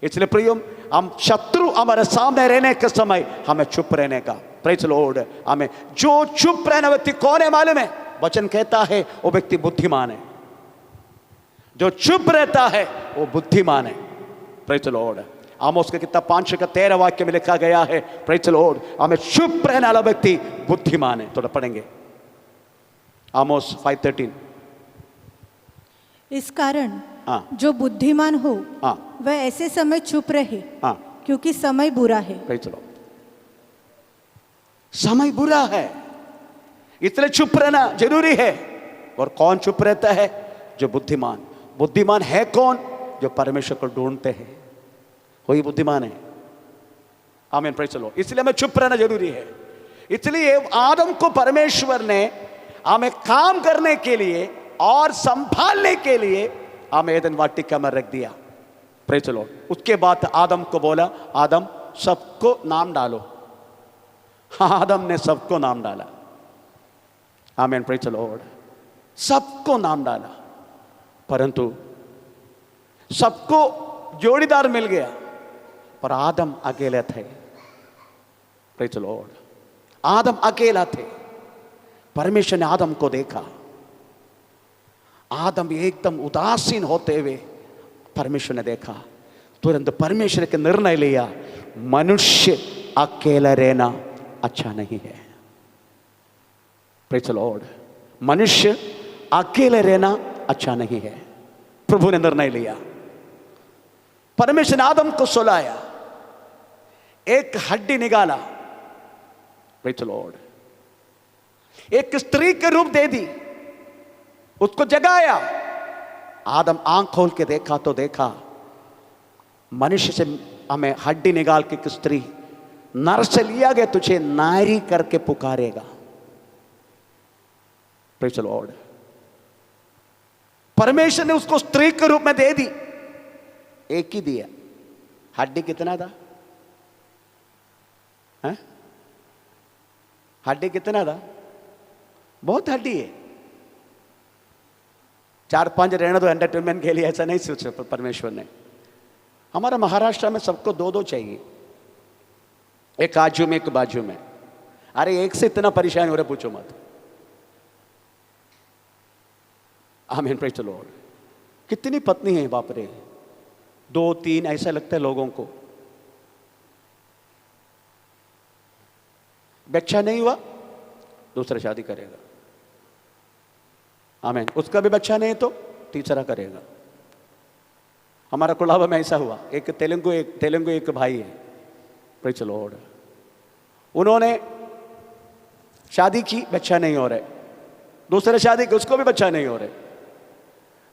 Speaker 1: इसलिए प्रियो, हम शत्रु हमारे सामने रहने के समय हमें चुप रहने का, प्रेज द लॉर्ड, हमें जो चुप रहने व्यक्ति कौन है मालूम है? वचन कहता है वो व्यक्ति बुद्धिमान है। जो चुप रहता है वो बुद्धिमान है, प्रेज द लॉर्ड। आमोस के किताब 5:13 वाक्य में लिखा गया है, प्रेज द लॉर्ड, हमें चुप रहने वाला व्यक्ति बुद्धिमान है। थोड़ा पढ़ेंगे आमोस 5:13।
Speaker 2: इस कारण जो बुद्धिमान हो वह ऐसे समय चुप रहे, क्योंकि समय बुरा है।
Speaker 1: Praise the Lord. समय बुरा है, इसलिए चुप रहना जरूरी है। और कौन चुप रहता है? जो बुद्धिमान। बुद्धिमान है कौन? जो परमेश्वर को ढूंढते हैं, वही बुद्धिमान है। आमीन, प्रेज द लॉर्ड। इसलिए हमें चुप रहना जरूरी है। इसलिए आदम को परमेश्वर ने हमें काम करने के लिए और संभालने के लिए हमें एदन वाटिका में रख दिया, प्रेज द लॉर्ड। उसके बाद आदम को बोला, आदम सबको नाम डालो। आदम ने सबको नाम डाला। आमीन, प्रेज द लॉर्ड। सबको नाम डाला, परंतु सबको जोड़ीदार मिल गया, पर आदम अकेले थे, प्रेज द लॉर्ड। आदम अकेला थे। परमेश्वर ने आदम को देखा, आदम एकदम उदासीन होते हुए परमेश्वर ने देखा, तुरंत परमेश्वर के निर्णय लिया, मनुष्य अकेला रहना अच्छा नहीं है, प्रेज द लॉर्ड। मनुष्य अकेले रहना अच्छा नहीं है। प्रभु ने निर्णय लिया, परमेश्वर ने आदम को सुलाया, एक हड्डी निकाला, प्रेज द लॉर्ड, एक स्त्री के रूप दे दी, उसको जगाया। आदम आंख खोल के देखा तो देखा मनुष्य से हमें हड्डी निकाल के एक स्त्री, नर से लिया गया, तुझे नारी करके पुकारेगा, प्रेज द लॉर्ड। परमेश्वर ने उसको स्त्री के रूप में दे दी, एक ही दिया। हड्डी कितना था? है? हड्डी कितना था? बहुत हड्डी है। 4-5 रहने दो एंटरटेनमेंट के लिए, ऐसा नहीं सोचा परमेश्वर ने। हमारा महाराष्ट्र में सबको 2-2 चाहिए, एक आजू में एक बाजू में। अरे एक से इतना परेशान हो रहे पूछो मत। आमीन, प्रेज द लॉर्ड। कितनी पत्नी है बाप रे, 2-3 ऐसा लगता है लोगों को। बच्चा नहीं हुआ दूसरा शादी करेगा, आमीन। उसका भी बच्चा नहीं तो तीसरा करेगा। हमारा कोलाबा में ऐसा हुआ, एक तेलुगु एक भाई है, प्रेज द लॉर्ड। उन्होंने शादी की, बच्चा नहीं हो रहे, दूसरे शादी की, उसको भी बच्चा नहीं हो रहे,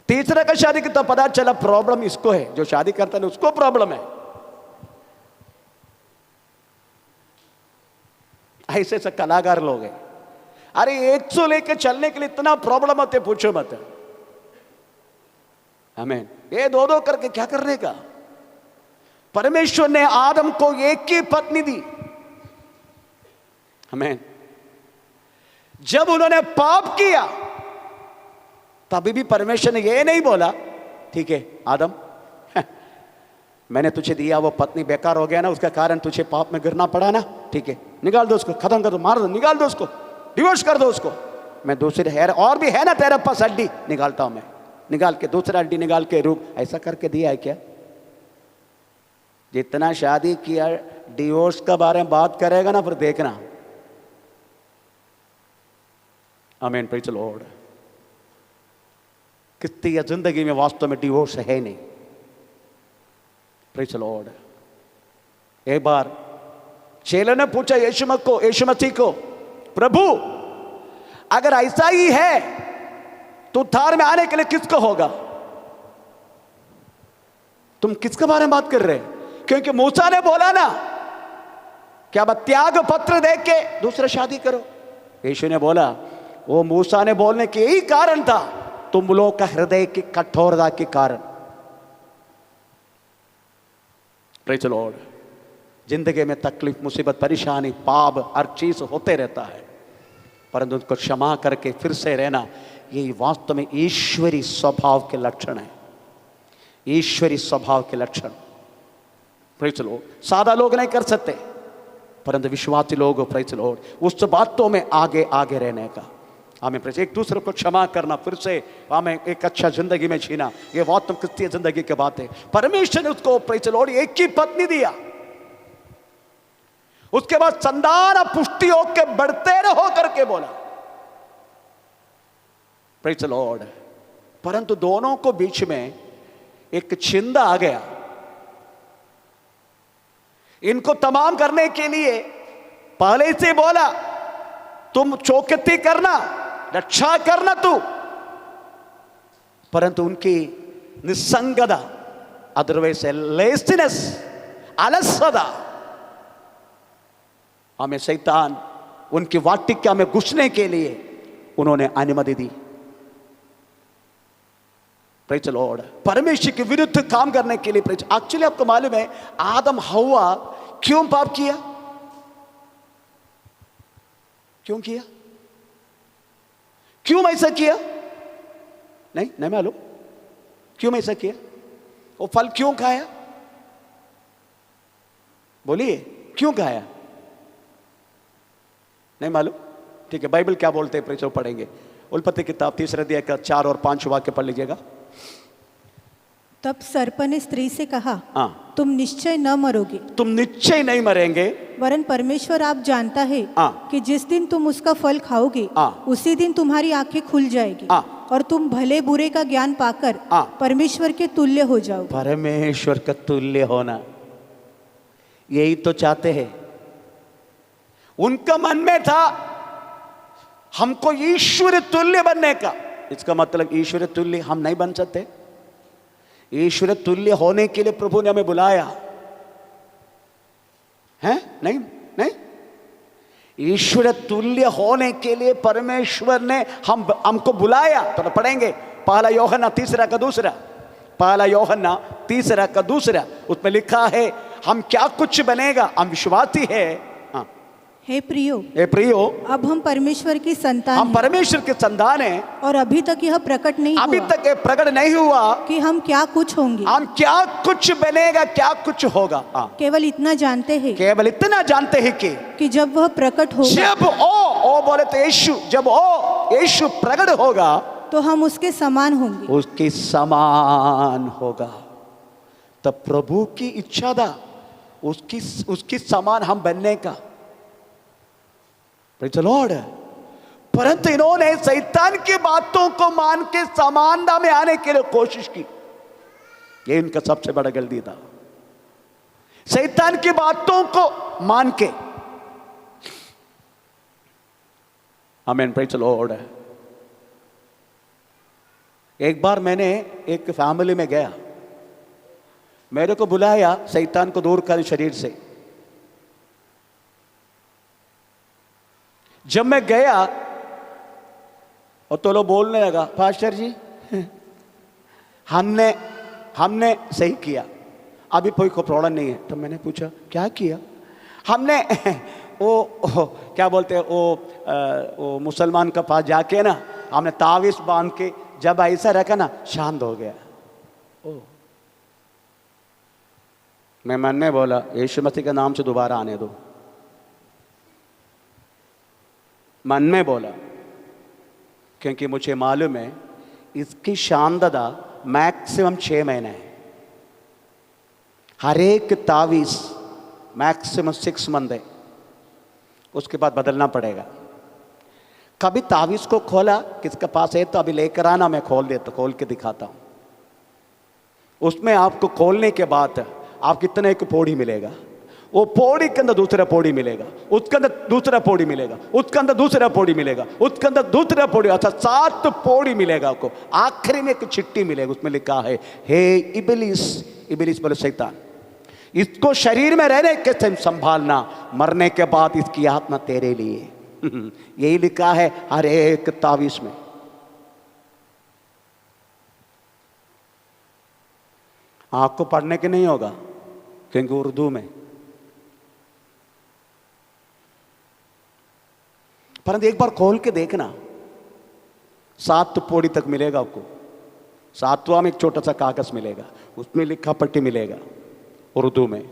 Speaker 1: तीसरा का शादी की, तो पता चला प्रॉब्लम इसको है, जो शादी करता है उसको प्रॉब्लम है। ऐसे ऐसे कलाकार लोग हैं। अरे 100 लेके चलने के लिए इतना प्रॉब्लम होते पूछो मत। आमीन। ये 2-2 करके क्या करने का? परमेश्वर ने आदम को एक ही पत्नी दी, आमीन। जब उन्होंने पाप किया तभी भी परमेश्वर ने ये नहीं बोला, ठीक है आदम मैंने तुझे दिया वो पत्नी बेकार हो गया ना, उसका कारण तुझे पाप में गिरना पड़ा ना, ठीक है निकाल दो उसको, खत्म कर दो, मार दो, निकाल दो उसको, डिवोर्स कर दो उसको। मैं दूसरे हेयर और भी है ना तेरे पास हड्डी, निकालता हूं मैं, निकाल के दूसरा हड्डी निकाल के रूप, ऐसा करके दिया है क्या? जितना शादी किया डिवोर्स का बारे में बात करेगा ना, फिर देखना। आमीन, प्रेज द लॉर्ड। कितनी जिंदगी में वास्तव में डिवोर्स है नहीं, प्रेज द लॉर्ड। एक बार चेले ने पूछा यीशु मसीह को, प्रभु अगर ऐसा ही है तो उद्धार में आने के लिए किसको होगा? तुम किसके बारे में बात कर रहे? क्योंकि मूसा ने बोला ना कि अब त्याग पत्र दे के दूसरा शादी करो। यीशु ने बोला वो मूसा ने बोलने के यही कारण था तुम लोग का हृदय की कठोरता के कारण। Praise the Lord. जिंदगी में तकलीफ, मुसीबत, परेशानी, पाप, हर चीज होते रहता है, परंतु उनको क्षमा करके फिर से रहना, ये वास्तव में ईश्वरी स्वभाव के लक्षण है, ईश्वरी स्वभाव के लक्षण। Praise the Lord. सादा लोग नहीं कर सकते, परंतु विश्वासी लोग प्रेज़ द लॉर्ड उस बातों में आगे आगे रहने का। हमें एक दूसरे को क्षमा करना, फिर से हमें एक अच्छा जिंदगी में जीना, ये वास्तव क्रिस्तीय जिंदगी की बात है। परमेश्वर ने उसको प्रेज़ द लॉर्ड एक ही पत्नी दिया, उसके बाद संतान पुष्टि होकर बढ़ते रहो करके बोला। Praise the Lord. परंतु दोनों को बीच में एक चिंदा आ गया। इनको तमाम करने के लिए पहले से बोला तुम चौकसी करना, रक्षा करना तू, परंतु उनकी निसंगता, अदरवाइज लेजीनेस, अलसता, हमें शैतान उनकी वाटिका में घुसने के लिए उन्होंने अनुमति दी। Praise the Lord. परमेश्वर के विरुद्ध काम करने के लिए। एक्चुअली आपको मालूम है आदम हव्वा क्यों पाप किया? क्यों किया? क्यों ऐसा किया? नहीं मालूम क्यों ऐसा किया? वो फल क्यों खाया? बोलिए, क्यों खाया? नहीं मालूम? ठीक है, बाइबल क्या बोलते हैं प्रेज़ पढ़ेंगे। उत्पत्ति किताब 3 अध्याय का 4 और 5 वाक्य पढ़ लीजिएगा।
Speaker 2: तब सर्प ने स्त्री से कहा,
Speaker 1: हाँ,
Speaker 2: तुम निश्चय न मरोगे।
Speaker 1: तुम निश्चय नहीं मरेंगे,
Speaker 2: वरन परमेश्वर आप जानता है कि जिस दिन तुम उसका फल खाओगे उसी दिन तुम्हारी आंखें खुल जाएगी और तुम भले बुरे का ज्ञान पाकर परमेश्वर के तुल्य हो जाओ।
Speaker 1: परमेश्वर का तुल्य होना, यही तो चाहते हैं। उनका मन में था हमको ईश्वर तुल्य बनने का। इसका मतलब ईश्वर तुल्य हम नहीं बन सकते। ईश्वर तुल्य होने के लिए प्रभु ने हमें बुलाया है? नहीं। ईश्वर तुल्य होने के लिए परमेश्वर ने हमको बुलाया। तो पढ़ेंगे पहला यूहन्ना 3 का 2, पहला यूहन्ना 3 का 2, उसमें लिखा है हम क्या कुछ बनेगा, हम विश्वासी है।
Speaker 2: हे प्रियो, अब हम परमेश्वर की संतान
Speaker 1: हम परमेश्वर के संतान हैं
Speaker 2: और अभी तक यह प्रकट नहीं हुआ कि हम क्या कुछ होंगे,
Speaker 1: हम क्या कुछ बनेगा, क्या कुछ होगा।
Speaker 2: केवल इतना जानते हैं कि जब वह प्रकट होगा,
Speaker 1: जब ओ बोले तो यीशु, जब यीशु प्रकट होगा
Speaker 2: तो हम उसके समान होंगे,
Speaker 1: उसके समान होगा। तब प्रभु की इच्छा था उसकी समान हम बनने का। Praise the Lord. परंतु इन्होंने शैतान की बातों को मान के समानता में आने के लिए कोशिश की। ये इनका सबसे बड़ा गलती था, शैतान की बातों को मान के। आमीन। Praise the Lord. एक बार मैंने एक फैमिली में गया, मेरे को बुलाया शैतान को दूर कर शरीर से। जब मैं गया और तो लोग बोलने लगा, पास्टर जी हमने सही किया, अभी कोई प्रॉब्लम नहीं है। तो मैंने पूछा क्या किया? हमने वो क्या बोलते हैं वो मुसलमान का पास जाके ना हमने तावीज बांध के जब ऐसा रखा ना शांत हो गया। मैं मन में बोला यीशु मसीह के नाम से दोबारा आने दो। मन में बोला, क्योंकि मुझे मालूम है इसकी शांतता मैक्सिमम 6 महीने है। हर एक तावीज मैक्सिमम 6 मंथ है, उसके बाद बदलना पड़ेगा। कभी तावीज को खोला, किसके पास है तो अभी लेकर आना, मैं खोल के दिखाता हूं। उसमें आपको खोलने के बाद आप कितने को पौड़ी मिलेगा, वो पौड़ी के अंदर दूसरा पौड़ी मिलेगा, उसके अंदर दूसरा पौड़ी मिलेगा, उसके अंदर दूसरा पौड़ी मिलेगा, उसके अंदर दूसरा पौड़ी, अच्छा 7 पौड़ी मिलेगा आपको। आखिरी में एक चिट्ठी मिलेगा, उसमें लिखा है हे इबलीस बोले शैतान, इसको शरीर में रहने के टाइम संभालना, मरने के बाद इसकी आत्मा तेरे लिए। यही लिखा है हर एक तावीज में। आपको पढ़ने के नहीं होगा, क्योंकि उर्दू में। परंतु एक बार खोल के देखना, 7 पौड़ी तक मिलेगा आपको। 7वां में एक छोटा सा कागज मिलेगा, उसमें लिखा पट्टी मिलेगा उर्दू में।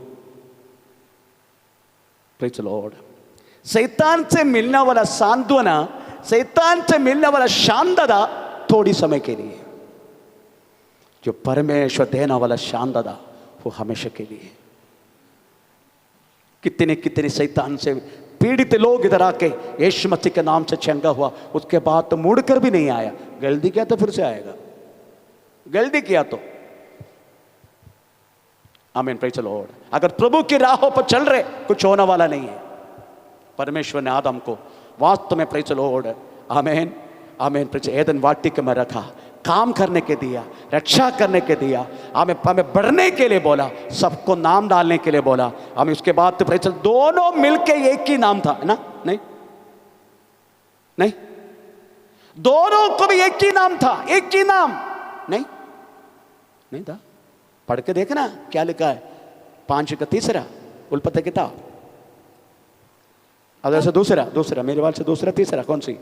Speaker 1: Praise the Lord. शैतान से मिलने वाला सांत्वना, शैतान से मिलने वाला शांतता थोड़ी समय के लिए, जो परमेश्वर देने वाला शांतता वो हमेशा के लिए। कितने कितने शैतान से पीड़ित लोग इधर आके यीशु मसीह के नाम से चंगा हुआ, उसके बाद तो मुड़कर भी नहीं आया। गलती किया तो फिर से आएगा, गलती किया तो। आमीन, प्रेज़ द लॉर्ड। अगर प्रभु की राहों पर चल रहे, कुछ होने वाला नहीं है। परमेश्वर ने आदम को वास्तव में, प्रेज़ द लॉर्ड, आमीन आमीन, प्रेज़, एदन वाटिका में रखा, काम करने के दिया, रक्षा करने के दिया, हमें बढ़ने के लिए बोला, सबको नाम डालने के लिए बोला। हमें उसके बाद तो प्रेज़, दोनों मिलके एक ही नाम था ना? नहीं नहीं, दोनों को भी एक ही नाम था, एक ही नाम नहीं नहीं था। पढ़ के देखना क्या लिखा है, 5 का 3 उल्पत्ति किताब। अगर से दूसरा मेरे वाल से दूसरा तीसरा कौन सी?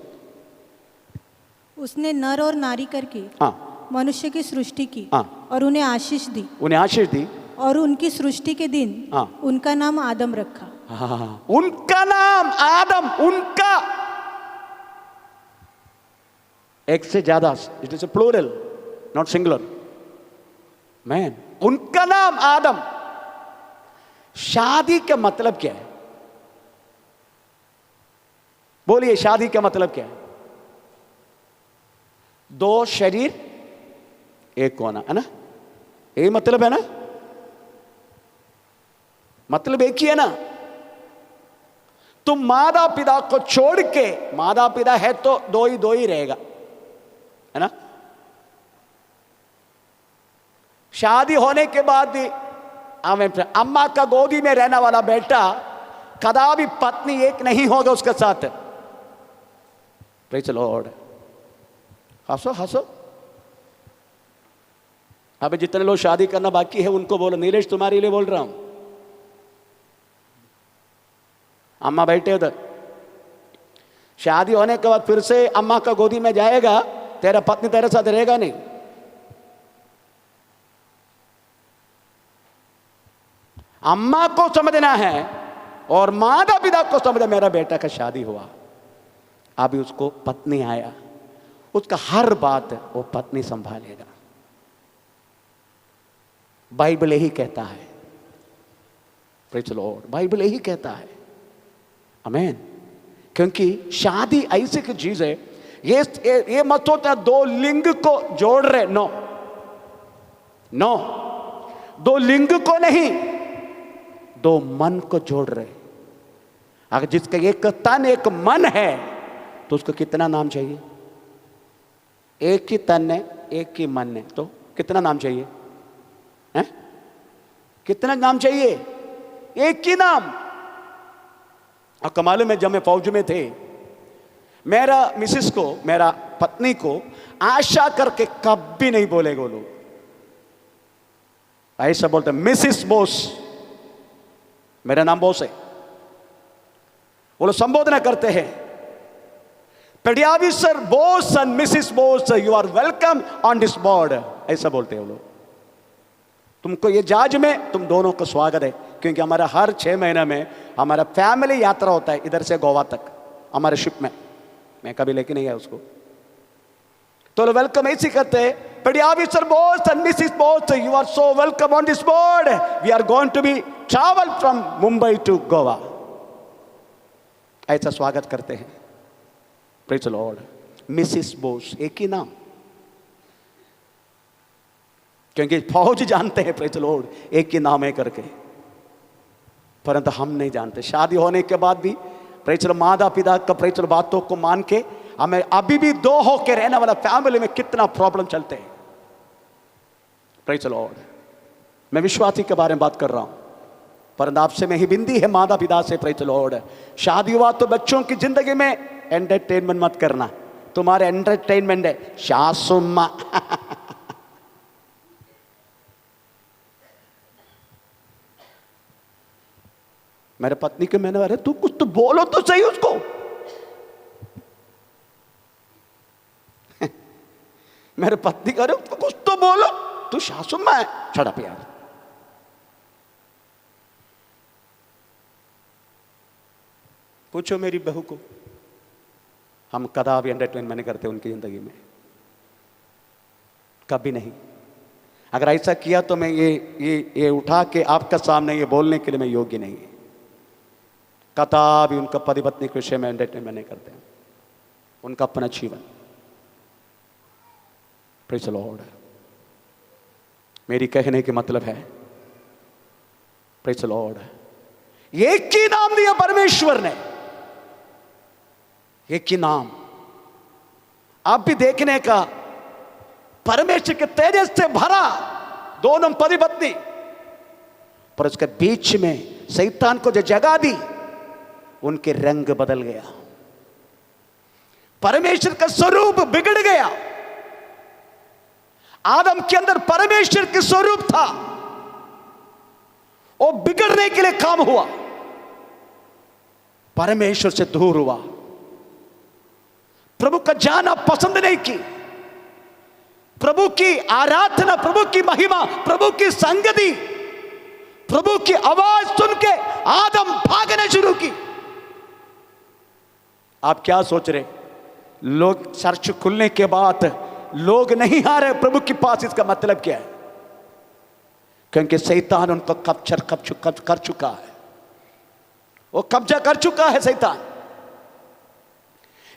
Speaker 2: उसने नर और नारी करके मनुष्य की सृष्टि की और उन्हें आशीष दी और उनकी सृष्टि के दिन उनका नाम आदम रखा।
Speaker 1: उनका नाम आदम, उनका एक से ज्यादा, it is a plural not singular man. उनका नाम आदम। शादी का मतलब क्या है? बोलिए, शादी का मतलब क्या है? 2 शरीर एक होना, है ना? यही मतलब है ना? मतलब एक ही है ना? तुम माता पिता को छोड़ के, माता पिता है तो दो ही रहेगा, है ना? शादी होने के बाद भी अम्मा का गोदी में रहने वाला बेटा कदापि पत्नी एक नहीं होगा उसके साथ। Praise the Lord. हंसो। अबे जितने लोग शादी करना बाकी है उनको बोलो, नीलेश तुम्हारे लिए बोल रहा हूं। अम्मा बैठे उधर, शादी होने के बाद फिर से अम्मा का गोदी में जाएगा, तेरा पत्नी तेरे साथ रहेगा नहीं। अम्मा को समझना है और माता पिता को समझना। मेरा बेटा का शादी हुआ, अभी उसको पत्नी आया, उसका हर बात वो पत्नी संभालेगा। बाइबल यही कहता है। Praise the Lord. बाइबल यही कहता है। आमीन। क्योंकि शादी ऐसी की चीज है, ये मत होता 2 लिंग को जोड़ रहे, नो, 2 लिंग को नहीं, 2 मन को जोड़ रहे। अगर जिसका एक तन एक मन है तो उसको कितना नाम चाहिए? एक ही तन है, एक ही मन है, तो कितना नाम चाहिए? हैं? कितना नाम चाहिए? एक ही नाम। और कमाल में जब मैं फौज में थे, मेरा मिसेस को, मेरा पत्नी को आशा करके कभी नहीं बोलेगा वो लोग। ऐसा बोलते मिसेस बोस, मेरा नाम बोस है, वो लोग संबोधन करते हैं, पेडियावी sir Bose and Mrs Bose, you are welcome on this board, ऐसा बोलते हैं वो लोग। तुमको ये जहाज में तुम दोनों को स्वागत है, क्योंकि हमारा हर 6 महीने में हमारा फैमिली यात्रा होता है इधर से गोवा तक हमारे शिप में। मैं कभी लेके नहीं गया उसको, तो वेलकम ऐसे करते हैं, पेडियावी sir Bose and Mrs Bose, you are so welcome on this board, we are going to be travel from Mumbai to Goa, ऐसा स्वागत करते हैं। Praise the lord. Mrs Bose, एक ही नाम, क्योंकि फौज जानते हैं प्रेज़ द लॉर्ड एक ही नाम है करके, परंतु हम नहीं जानते। शादी होने के बाद भी प्रेज़ द लॉर्ड माता पिता का प्रेज़ द लॉर्ड बातों को मान के हमें अभी भी 2 होकर रहने वाला फैमिली में कितना प्रॉब्लम चलते हैं। Praise the Lord. मैं विश्वासी के बारे में बात कर रहा हूं, परंतु आपसे में ही विनती है माता पिता से, प्रेज़ द लॉर्ड, शादी हुआ तो बच्चों की जिंदगी में एंटरटेनमेंट मत करना। तुम्हारे एंटरटेनमेंट है सासू मां मेरे पत्नी के मैंने, अरे तू कुछ तो बोलो तो सही उसको। मेरे पत्नी कह रहे कुछ तो बोलो, तू सासू मां है, छड़ा पे यार। पूछो मेरी बहू को, हम कदापि एंटरटेनमेंट नहीं करते उनकी जिंदगी में, कभी नहीं। अगर ऐसा किया तो मैं ये उठा के आपका सामने ये बोलने के लिए मैं योग्य नहीं। कदापि उनका पति पत्नी के विषय में एंटरटेनमेंट नहीं करते, उनका अपना जीवन। Praise the Lord. मेरी कहने के मतलब है, प्रेज़ द लॉर्ड, एक ही नाम दिया परमेश्वर ने, एक ही नाम। आप भी देखने का, परमेश्वर के तेजस से भरा दोनों पति पत्नी, पर उसके बीच में शैतान को जो जगह दी, उनके रंग बदल गया, परमेश्वर का स्वरूप बिगड़ गया। आदम के अंदर परमेश्वर के स्वरूप था, वो बिगड़ने के लिए काम हुआ, परमेश्वर से दूर हुआ, प्रभु का जाना पसंद नहीं की, प्रभु की आराधना, प्रभु की महिमा, प्रभु की संगति, प्रभु की आवाज सुन के आदम भागने शुरू की। आप क्या सोच रहे, लोग चर्च खुलने के बाद लोग नहीं आ रहे प्रभु के पास, इसका मतलब क्या है? क्योंकि शैतान उनको कैप्चर कर चुका है, वो कब्जा कर चुका है शैतान,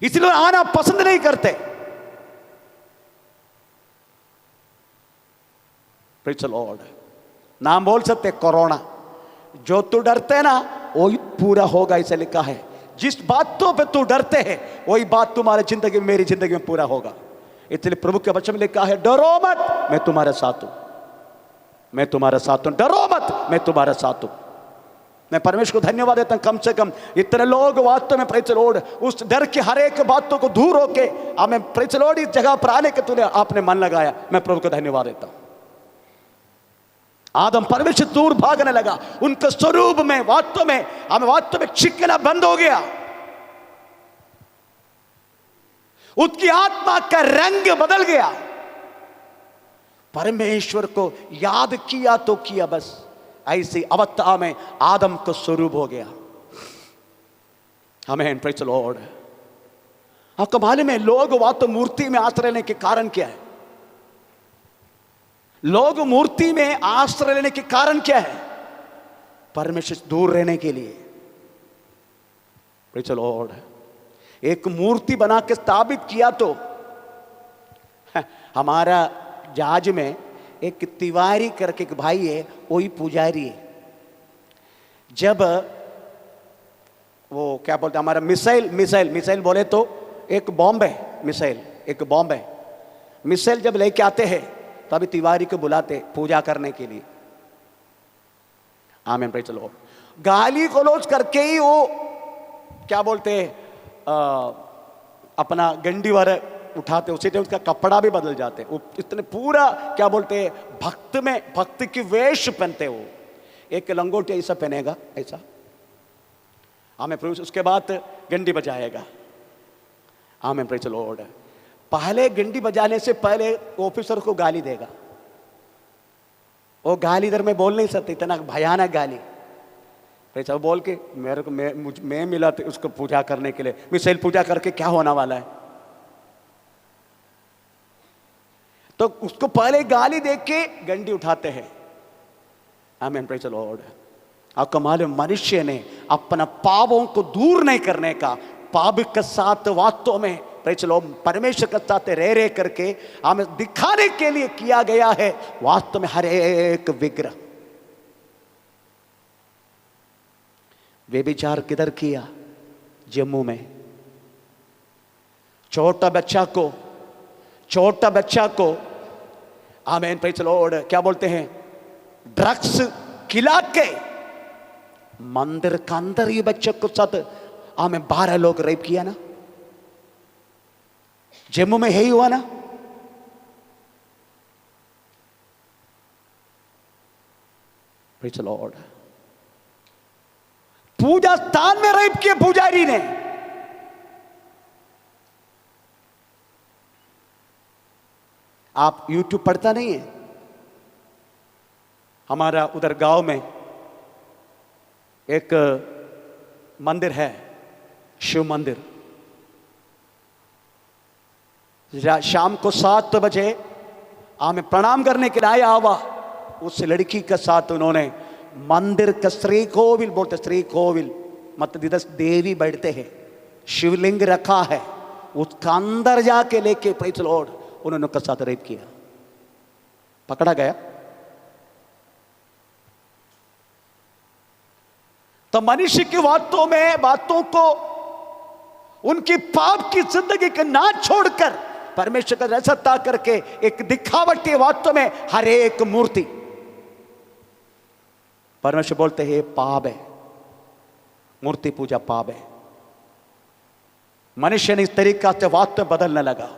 Speaker 1: इसलिए आना पसंद नहीं करते। Praise the Lord. नाम बोल सकते कोरोना, जो तू डरते ना वही पूरा होगा, इसे लिखा है। जिस बातों पे तू डरते हैं वही बात तुम्हारी जिंदगी में, मेरी जिंदगी में पूरा होगा। इसलिए प्रभु के वचन में लिखा है, डरो मत, मैं तुम्हारे साथ हूं, मैं तुम्हारे साथ हूं, डरो मत, मैं तुम्हारे साथ हूं। मैं परमेश्वर को धन्यवाद देता हूं, कम से कम इतने लोग वास्तव में प्रेज़ द लॉर्ड उस डर की हर एक बातों को दूर होके हमें प्रेज़ द लॉर्ड इस जगह पर आने के तूने आपने मन लगाया। मैं प्रभु को धन्यवाद देता हूं। आदम परमेश्वर दूर भागने लगा, उनके स्वरूप में वास्तव में हमें वास्तव में चिकना बंद हो गया, उसकी आत्मा का रंग बदल गया। परमेश्वर को याद किया तो किया, बस ऐसी अवस्था में आदम का स्वरूप हो गया। आमीन, प्रेज़ द लॉर्ड। आपको मालूम है लोग वास्तव मूर्ति में आश्रय लेने के कारण क्या है? लोग मूर्ति में आश्रय लेने के कारण क्या है? परमेश्वर से दूर रहने के लिए। Praise the Lord. एक मूर्ति बना के स्थापित किया तो हमारा जहाज में एक तिवारी करके एक भाई है, वही पुजारी है। जब वो क्या बोलते हमारा मिसाइल बोले तो एक बॉम्ब है, मिसाइल एक बॉम्ब है। मिसाइल जब लेके आते हैं तो अभी तिवारी को बुलाते पूजा करने के लिए। आमीन, प्रेज़ द लॉर्ड। गाली गलौज करके ही वो क्या बोलते अपना गंडी वाला उठाते, उसी टाइम उसका कपड़ा भी बदल जाते। वो इतने पूरा क्या बोलते भक्त की वेश पहनते, वो एक लंगोटी ऐसा पहनेगा ऐसा, आमीन, उसके बाद गंडी बजाएगा। आमीन, प्रेज़ द लॉर्ड। पहले घंटी बजाने से पहले ऑफिसर को गाली देगा। वो गाली इधर में बोल नहीं सकते, इतना भयानक गाली। पैसा बोल के मेरे को मैं मिला तो उसको पूजा करने के लिए, मिसाइल पूजा करके क्या होने वाला है? तो उसको पहले गाली दे के घंटी उठाते हैं। आमीन, प्रेज़ द लॉर्ड। आपको मालूम मनुष्य ने अपना पापों को दूर नहीं करने का, पाप के साथ वास्तव में प्रेज़ द लॉर्ड परमेश्वर के साथ रह करके हमें दिखाने के लिए किया गया है वास्तव में हर एक विग्रह। व्यभिचार किधर किया? जम्मू में। छोटा बच्चा को आमीन, प्रेज़ द लॉर्ड क्या बोलते हैं, ड्रग्स खिला के मंदिर के अंदर ही बच्चे को साथ आमीन 12 लोग रेप किया ना, जम्मू में यही हुआ ना। Praise the Lord. पूजा स्थान में रेप किया पुजारी ने। आप यूट्यूब पढ़ता नहीं है? हमारा उधर गांव में एक मंदिर है, शिव मंदिर। शाम को 7 बजे हमें प्रणाम करने के लिए आया हुआ उस लड़की के साथ उन्होंने मंदिर का श्री कोविल बोलते, श्री कोविल मतलब जिधर देवी बैठते हैं, शिवलिंग रखा है, उसका अंदर जाके लेके प्रेज द लॉर्ड उन्होंने उसके साथ रेप किया, पकड़ा गया। तो मनुष्य की बातों को उनकी पाप की जिंदगी के ना छोड़कर परमेश्वर का रसता करके एक दिखावटी बातों में हर एक मूर्ति, परमेश्वर बोलते हैं पाप है, मूर्ति पूजा पाप है। मनुष्य ने इस तरीका से बात बदलने लगा,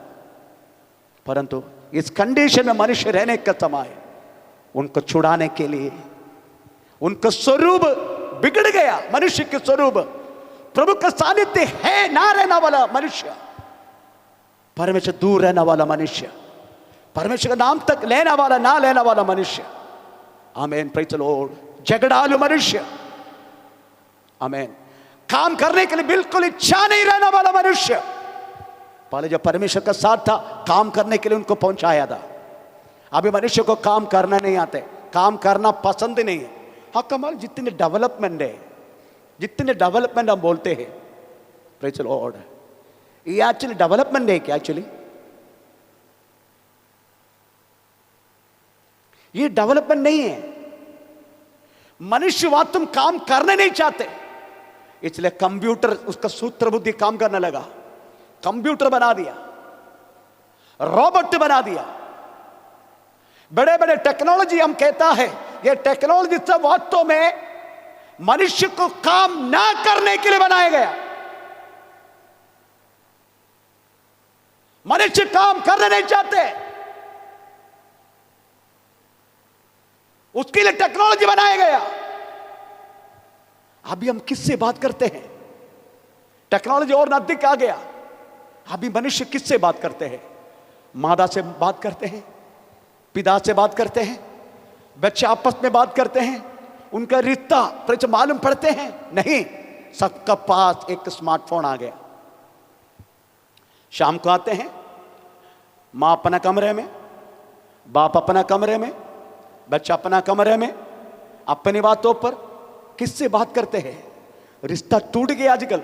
Speaker 1: परंतु इस कंडीशन में मनुष्य रहने का समय उनको छुड़ाने के लिए उनका स्वरूप बिगड़ गया। मनुष्य के स्वरूप प्रभु का सानिध्य है ना रहने वाला मनुष्य, परमेश्वर दूर रहने वाला मनुष्य, परमेश्वर का नाम तक लेने वाला ना लेने वाला मनुष्य, आमेन, प्रेज द लॉर्ड, झगड़ालू मनुष्य, आमेन, काम करने के लिए बिल्कुल इच्छा नहीं रहने वाला मनुष्य। पहले जब परमेश्वर का साथ था काम करने के लिए उनको पहुंचाया था। अभी मनुष्य को काम करना नहीं आते, काम करना पसंद नहीं है। हाँ कमाल, जितने डेवलपमेंट है, जितने डेवलपमेंट हम बोलते हैं, प्रेज द लॉर्ड, ये एक्चुअली डेवलपमेंट है क्या? एक्चुअली ये डेवलपमेंट नहीं है। मनुष्यवाद तुम काम करने नहीं चाहते, इसलिए कंप्यूटर उसका सूत्र बुद्धि काम करने लगा, कंप्यूटर बना दिया, रोबोट बना दिया, बड़े बड़े टेक्नोलॉजी हम कहता है, ये टेक्नोलॉजी सब वास्तव में मनुष्य को काम ना करने के लिए बनाया गया। मनुष्य काम करने नहीं चाहते, उसके लिए टेक्नोलॉजी बनाया गया। अभी हम किससे बात करते हैं? टेक्नोलॉजी और नजदीक आ गया। अभी मनुष्य किससे बात करते हैं? मादा से बात करते हैं, पिता से बात करते हैं, बच्चे आपस में बात करते हैं, उनका रिश्ता प्रच मालूम पड़ते हैं? नहीं, सबका पास एक स्मार्टफोन आ गया। शाम को आते हैं, मां अपना कमरे में, बाप अपना कमरे में, बच्चा अपना कमरे में, अपनी बातों पर किससे बात करते हैं? रिश्ता टूट गया आजकल।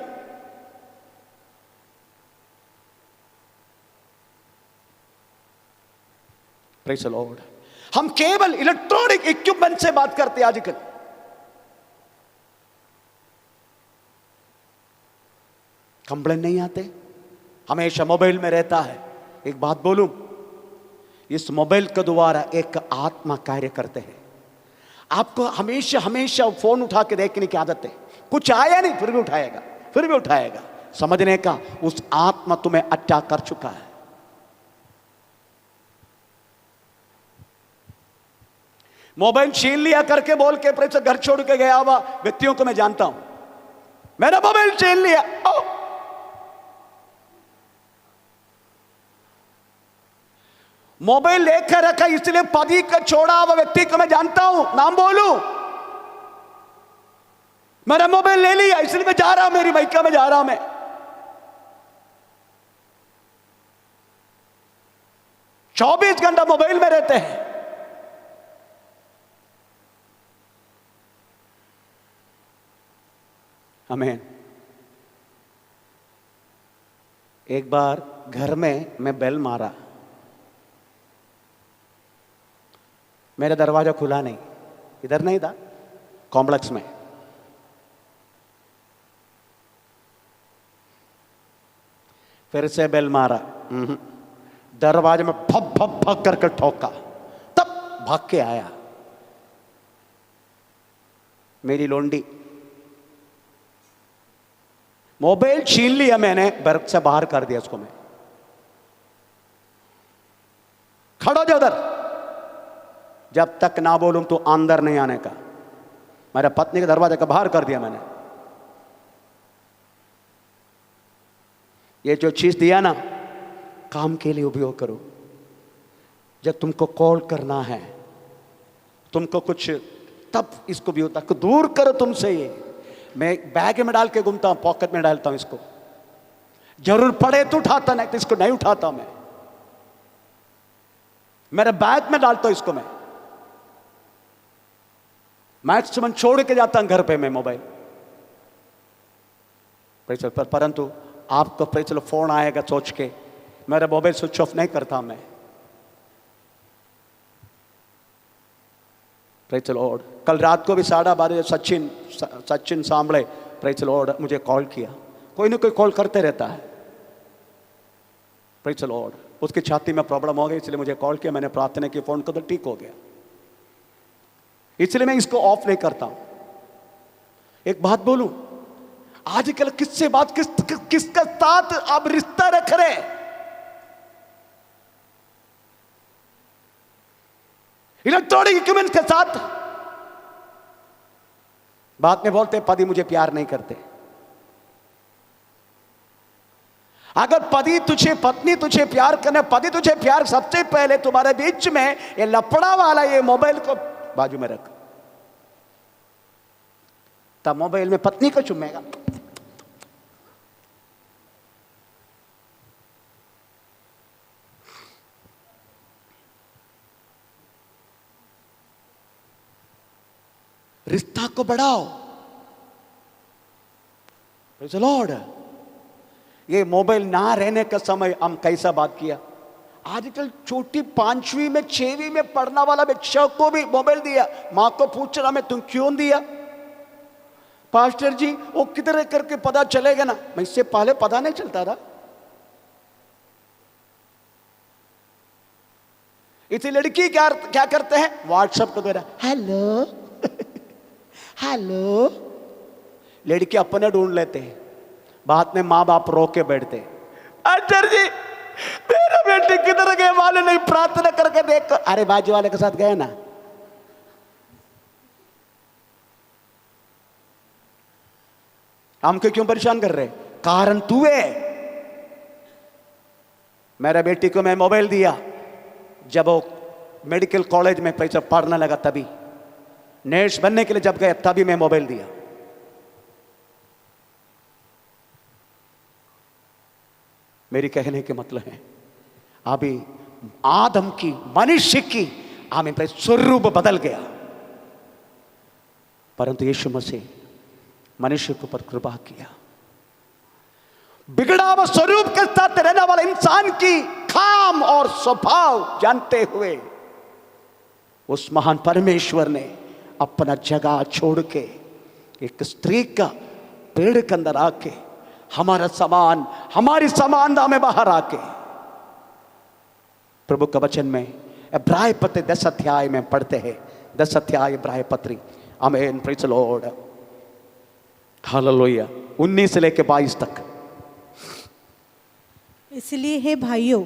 Speaker 1: Praise the Lord. हम केवल इलेक्ट्रॉनिक इक्विपमेंट से बात करते हैं आजकल। कंप्लेन नहीं आते, हमेशा मोबाइल में रहता है। एक बात बोलूं, इस मोबाइल के द्वारा एक आत्मा कार्य करते हैं। आपको हमेशा हमेशा फोन उठा के देखने की आदत है, कुछ आया नहीं फिर भी उठाएगा, फिर भी उठाएगा। समझने का उस आत्मा तुम्हें अटैक कर चुका है। मोबाइल छीन लिया करके बोल के प्रेम घर छोड़ के गया हुआ व्यक्तियों को मैं जानता हूं, मेरा मोबाइल छीन लिया। मोबाइल लेकर रखा इसलिए पति का छोड़ा हुआ व्यक्ति को मैं जानता हूं, नाम बोलूं? मेरा मोबाइल ले लिया इसलिए मैं जा रहा हूं, मेरी मायका में जा रहा हूं मैं। चौबीस घंटा मोबाइल में रहते हैं। आमीन। एक बार घर में मैं बेल मारा, मेरा दरवाजा खुला नहीं, इधर नहीं था, कॉम्प्लेक्स में। फिर से बेल मारा, दरवाजे में भप भप भप करके ठोका, तब भाग के आया मेरी लोंडी। मोबाइल छीन लिया मैंने, घर से बाहर कर दिया उसको। मैं खड़ा जो उधर, जब तक ना बोलूं तो अंदर नहीं आने का। मेरे पत्नी के दरवाजे का बाहर कर दिया मैंने। ये जो चीज दिया ना, काम के लिए उपयोग करो। जब तुमको कॉल करना है, तुमको कुछ, तब इसको भी होता, दूर करो तुमसे ये। मैं बैग में डाल के घूमता हूं, पॉकेट में डालता हूं इसको, जरूर पड़े तो उठाता, नहीं तो इसको नहीं उठाता मैं। मेरे बैग में डालता हूं इसको मैं। मैक्सिमम छोड़ के जाता हूं घर पे मैं मोबाइल। परंतु आपको चलो फोन आएगा सोच के मेरा मोबाइल स्विच ऑफ नहीं करता मैं। Praise Lord. कल रात को भी 12:30 सचिन सांबले प्रेज लॉर्ड मुझे कॉल किया। कोई ना कोई कॉल करते रहता है। Praise Lord. उसकी छाती में प्रॉब्लम हो गई, इसलिए मुझे कॉल किया। मैंने प्रार्थना की, फोन को तो ठीक हो गया। इसलिए मैं इसको ऑफ नहीं करता हूं। एक बात बोलूं, आजकल किससे बात किसका साथ आप रिश्ता रख रहे? इलेक्ट्रॉनिक इक्विपमेंट के साथ बाद में बोलते पति मुझे प्यार नहीं करते। अगर पत्नी तुझे प्यार करने, पति तुझे प्यार, सबसे पहले तुम्हारे बीच में ये लफड़ा वाला ये मोबाइल को बाजू में रख, तब मोबाइल में पत्नी को चुमेगा। रिश्ता को बढ़ाओ। Praise the Lord. ये मोबाइल ना रहने का समय हम कैसा बात किया। आजकल छोटी 5वीं में 6वीं में पढ़ने वाला बच्चा को भी मोबाइल दिया। मां को पूछ रहा मैं, तुम क्यों दिया? पास्टर जी वो किधर करके पता चलेगा ना। मैं इससे पहले पता नहीं चलता था। इसी लड़की क्या करते हैं, व्हाट्सएप को दे रहा हेलो हेलो। लड़की अपने ढूंढ लेते हैं, बाद में माँ बाप रो के बैठते। पास्टर जी मेरा बेटी किधर गए वाले नहीं, प्रार्थना करके देख। अरे बाजू वाले के साथ गए ना। हमको क्यों परेशान कर रहे? कारण तू है। मेरा बेटी को मैं मोबाइल दिया जब वो मेडिकल कॉलेज में पैसा पढ़ने लगा, तभी नर्स बनने के लिए जब गया तभी मैं मोबाइल दिया। मेरी कहने के मतलब है अभी आदम की, मनुष्य की हमें स्वरूप बदल गया, परंतु यीशु मसीह मनुष्य के ऊपर कृपा किया। बिगड़ा हुआ स्वरूप के साथ रहने वाला इंसान की काम और स्वभाव जानते हुए उस महान परमेश्वर ने अपना जगह छोड़ के एक स्त्री का पेड़ के अंदर आके हमारी समानता में बाहर आके, प्रभु का वचन में इब्राहिम पत्र 10 अध्याय में पढ़ते हैं, 10 अध्याय इब्राहिम पत्री। आमीन। Praise the Lord. हालेलुया। 19 से लेके 22 तक।
Speaker 2: इसलिए हे भाइयों,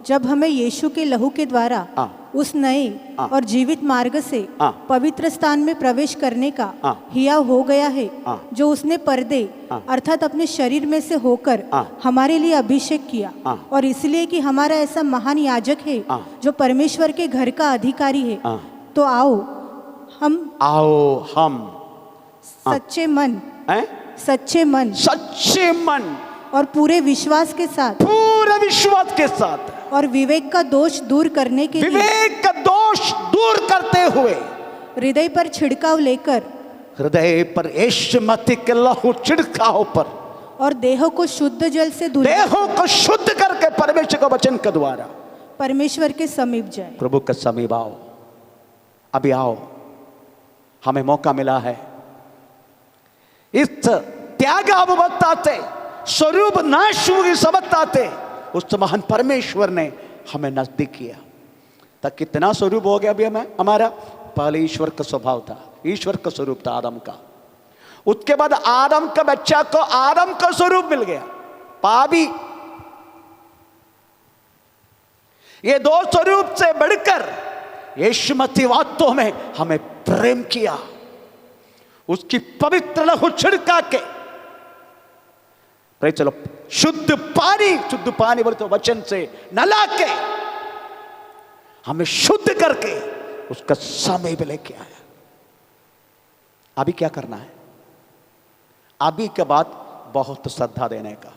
Speaker 2: जब हमें यीशु के लहू के द्वारा उस नए और जीवित मार्ग से पवित्र स्थान में प्रवेश करने का हियाव हो गया है, जो उसने पर्दे अर्थात अपने शरीर में से होकर हमारे लिए अभिषेक किया, और इसलिए कि हमारा ऐसा महान याजक है जो परमेश्वर के घर का अधिकारी है, तो आओ हम सच्चे मन और पूरे विश्वास के साथ और विवेक का दोष दूर करते हुए हृदय पर छिड़काव लेकर,
Speaker 1: हृदय पर यीशु मसीह के लहू छिड़काव पर,
Speaker 2: और देह को शुद्ध जल से
Speaker 1: शुद्ध करके परमेश्वर के वचन के द्वारा
Speaker 2: परमेश्वर के समीप जाए।
Speaker 1: प्रभु के समीप आओ। अभी आओ, हमें मौका मिला है इस त्याग अवस्था से, स्वरूप नाश की समझता थे, उस महान परमेश्वर ने हमें नजदीक किया। तक कितना स्वरूप हो गया अभी हमारा। पहले ईश्वर का स्वभाव था, ईश्वर का स्वरूप था आदम का। उसके बाद आदम का बच्चा को आदम का स्वरूप मिल गया, पापी। ये 2 स्वरूप से बढ़कर यीशु मसीह वास्तव में हमें प्रेम किया, उसकी पवित्र लहू छिड़का के प्रेज चलो, शुद्ध पानी बोले तो वचन से नला के हमें शुद्ध करके उसका समय भी लेके आया। अभी क्या करना है? अभी के बाद बहुत श्रद्धा देने का।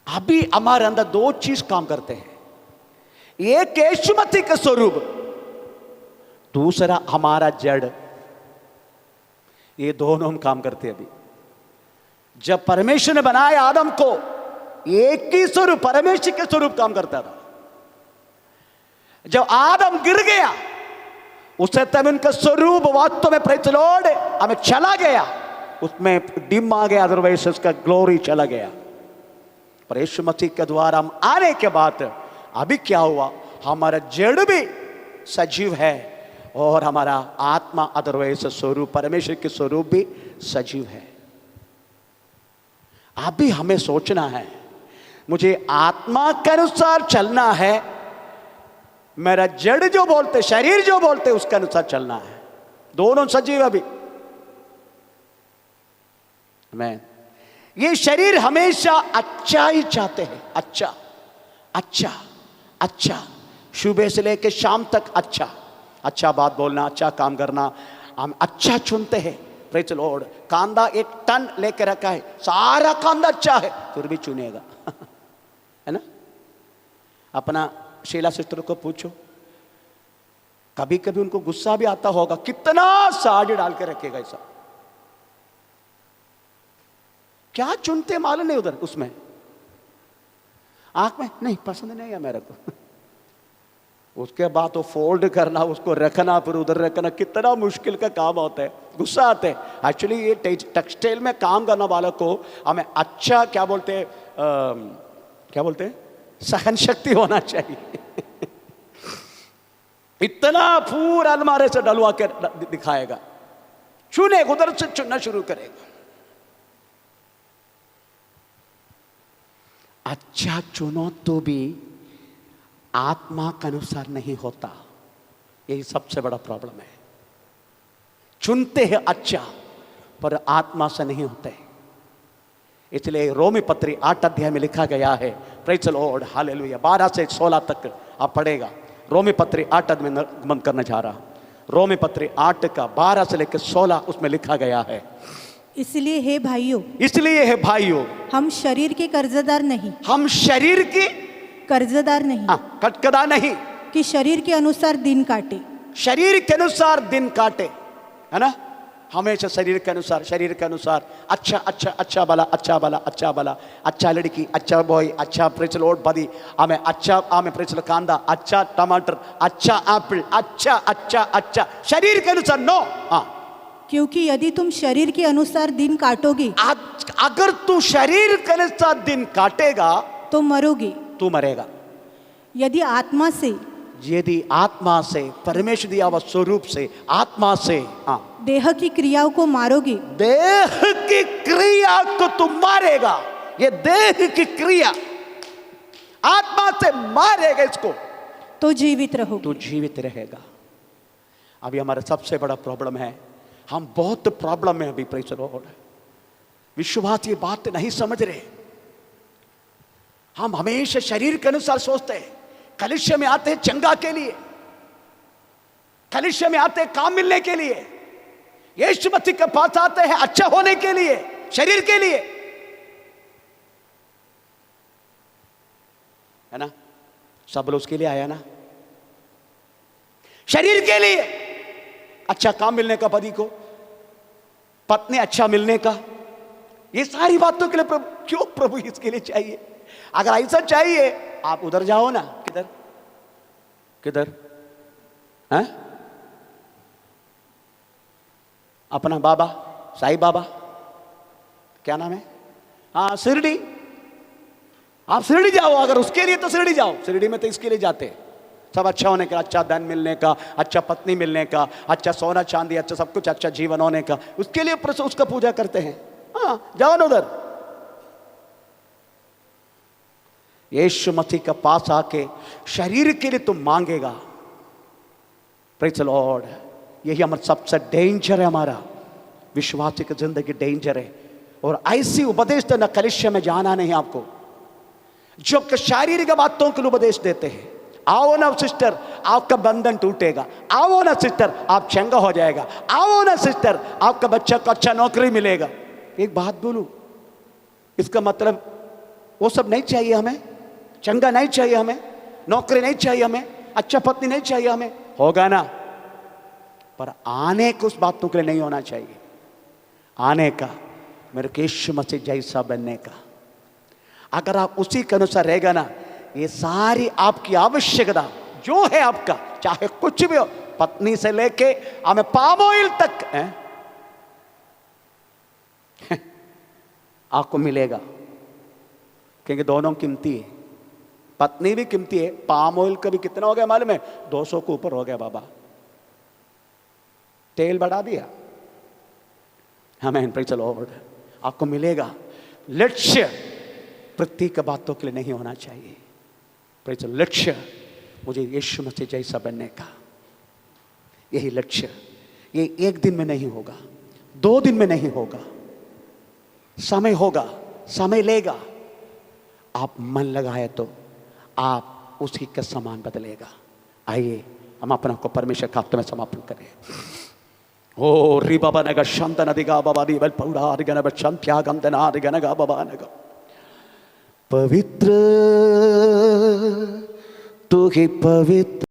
Speaker 1: अभी हमारे अंदर दो चीज काम करते हैं, एक यीशु मसीह का स्वरूप, दूसरा हमारा जड़। ये दोनों हम काम करते हैं। अभी जब परमेश्वर ने बनाया आदम को, एक ही स्वरूप, परमेश्वर के स्वरूप काम करता था। जब आदम गिर गया, उससे तब उनका स्वरूप वास्तव में प्रेज द लॉर्ड हमें चला गया, उसमें डिम आ गया, अदरवाइज उसका ग्लोरी चला गया। पर यीशु मसीह के द्वारा हम आने के बाद अभी क्या हुआ? हमारा जड़ भी सजीव है और हमारा आत्मा, अदरवाइज स्वरूप, परमेश्वर के स्वरूप भी सजीव है। अभी हमें सोचना है, मुझे आत्मा के अनुसार चलना है, मेरा जड़ जो बोलते, शरीर जो बोलते, उसके अनुसार चलना है। दोनों सजीव अभी। मैं ये शरीर हमेशा अच्छा ही चाहते हैं, अच्छा अच्छा अच्छा, सुबह से लेकर शाम तक अच्छा अच्छा बात बोलना, अच्छा काम करना, हम अच्छा चुनते हैं। Praise the Lord. कांदा 1 टन लेकर रखा है, सारा कांदा अच्छा है, फिर भी चुनेगा है ना? अपना शीला सिस्टर को पूछो, कभी कभी उनको गुस्सा भी आता होगा, कितना साड़ी डाल के रखेगा ऐसा। क्या चुनते मालूम नहीं, उधर उसमें आंख में नहीं पसंद नहीं है मेरे को। उसके बाद तो फोल्ड करना, उसको रखना, फिर उधर रखना, कितना मुश्किल का काम होता है, गुस्सा आते हैं। एक्चुअली ये टेक्सटाइल में काम करने वालों को हमें अच्छा क्या बोलते हैं, सहन शक्ति होना चाहिए। इतना पूरा अलमारे से डलवा के दिखाएगा, चुने उधर से चुनना शुरू करेगा। अच्छा चुनो तो भी आत्मा के अनुसार नहीं होता, यही सबसे बड़ा प्रॉब्लम है। चुनते हैं अच्छा, पर आत्मा से नहीं होते। इसलिए रोमी पत्री 8 अध्याय में लिखा गया है, प्रेज द लॉर्ड, हालेलुया, 12 से 16 तक आप पढ़ेगा। रोमी पत्री 8 अध्याय में बंद करना चाह रहा, रोमी पत्री 8 का 12 से लेकर 16 उसमें लिखा गया है,
Speaker 2: इसलिए हे भाइयों,
Speaker 1: हम
Speaker 2: शरीर के कर्जदार नहीं,
Speaker 1: हम शरीर की
Speaker 2: कर्जदार नहीं,
Speaker 1: कटकदा नहीं,
Speaker 2: कि शरीर के अनुसार दिन काटे,
Speaker 1: शरीर के अनुसार दिन काटे, है ना? हमेशा शरीर के अनुसार अच्छा अच्छा अच्छा वाला, अच्छा वाला, अच्छा वाला, अच्छा लड़की, अच्छा बॉय, अच्छा प्रेज द लॉर्ड बदी, हमें अच्छा, हमें प्रेज द लॉर्ड कांदा, अच्छा टमाटर, अच्छा एप्पल, अच्छा अच्छा अच्छा, शरीर के अनुसार नो। हाँ,
Speaker 2: क्योंकि यदि तुम शरीर के अनुसार दिन काटोगे,
Speaker 1: अगर तू शरीर के अनुसार दिन काटेगा
Speaker 2: तो मरोगे,
Speaker 1: तू मरेगा।
Speaker 2: यदि आत्मा से परमेश्वर दिया हुआ स्वरूप से, आत्मा से, देह की क्रियाओं को मारोगे, देह की क्रिया को तू मारेगा। ये देह की क्रिया आत्मा से मारेगा इसको, तो जीवित रहोगे,
Speaker 1: तू जीवित रहेगा। अभी हमारा सबसे बड़ा प्रॉब्लम है, हम बहुत प्रॉब्लम में अभी, प्रेज द लॉर्ड। विश्वास ये बात नहीं समझ रहे। हम हमेशा शरीर के अनुसार सोचते हैं। कलीसिया में आते हैं चंगा के लिए, कलीसिया में आते हैं काम मिलने के लिए, यीशु मसीह के पास आते हैं अच्छा होने के लिए, शरीर के लिए, है ना? सब लोग उसके लिए आया ना, शरीर के लिए, अच्छा काम मिलने का, पति को पत्नी अच्छा मिलने का, ये सारी बातों के लिए क्यों प्रभु इसके लिए चाहिए? अगर ऐसा चाहिए आप उधर जाओ ना, किधर किधर हैं? अपना बाबा साईं बाबा, क्या नाम है, हाँ शिरडी, आप शिरडी जाओ। अगर उसके लिए तो शिरडी जाओ, शिरडी में तो इसके लिए जाते हैं, सब अच्छा होने का, अच्छा धन मिलने का, अच्छा पत्नी मिलने का, अच्छा सोना चांदी, अच्छा सब कुछ, अच्छा जीवन होने का, उसके लिए उसका पूजा करते हैं। हाँ जाओ ना उधर। यीशु मसीह के पास आके शरीर के लिए तुम मांगेगा, प्रेज द लॉर्ड। यही हमारा सबसे डेंजर है, हमारा विश्वासी की जिंदगी डेंजर है। और ऐसी उपदेश देना कलिसिया में जाना नहीं आपको, जो शारीरिक बातों के लिए उपदेश देते हैं। आओ ना सिस्टर, आपका बंधन टूटेगा। आओ ना सिस्टर, आप चंगा हो जाएगा। आओ ना सिस्टर, आपका बच्चा को अच्छा नौकरी मिलेगा। एक बात बोलूं, इसका मतलब वो सब नहीं चाहिए हमें, चंगा नहीं चाहिए हमें, नौकरी नहीं चाहिए हमें, अच्छा पत्नी नहीं चाहिए हमें, होगा ना, पर आने को उस बातों के लिए नहीं होना चाहिए। आने का मेरे यीशु मसीह जैसा बनने का, अगर आप उसी के अनुसार रहेगा ना, ये सारी आपकी आवश्यकता जो है आपका, चाहे कुछ भी हो, पत्नी से लेके हमें पाम ऑयल तक है, आपको मिलेगा। क्योंकि दोनों कीमती है, पत्नी भी कीमती है, पाम ऑयल का भी कितना हो गया मालूम है? 200 के ऊपर हो गया बाबा, तेल बढ़ा दिया। हमें प्रेज़ द लॉर्ड, आपको मिलेगा। लक्ष्य प्रत्येक बातों के लिए नहीं होना चाहिए। प्रेज़ द लॉर्ड, लक्ष्य मुझे यीशु मसीह जैसा बनने का, यही लक्ष्य। ये एक दिन में नहीं होगा, 2 दिन में नहीं होगा, समय होगा, समय लेगा। आप मन लगाए तो आप उसी के समान बदलेगा। आइए हम अपना को परमेश्वर के हाथ में समापन करें। ओ री बाबा नगा शांत नदिगा बाबा री बल पौड़ा री गना बच्चन त्यागम दना री गना गा बाबा नगा पवित्र, तू ही पवित्र।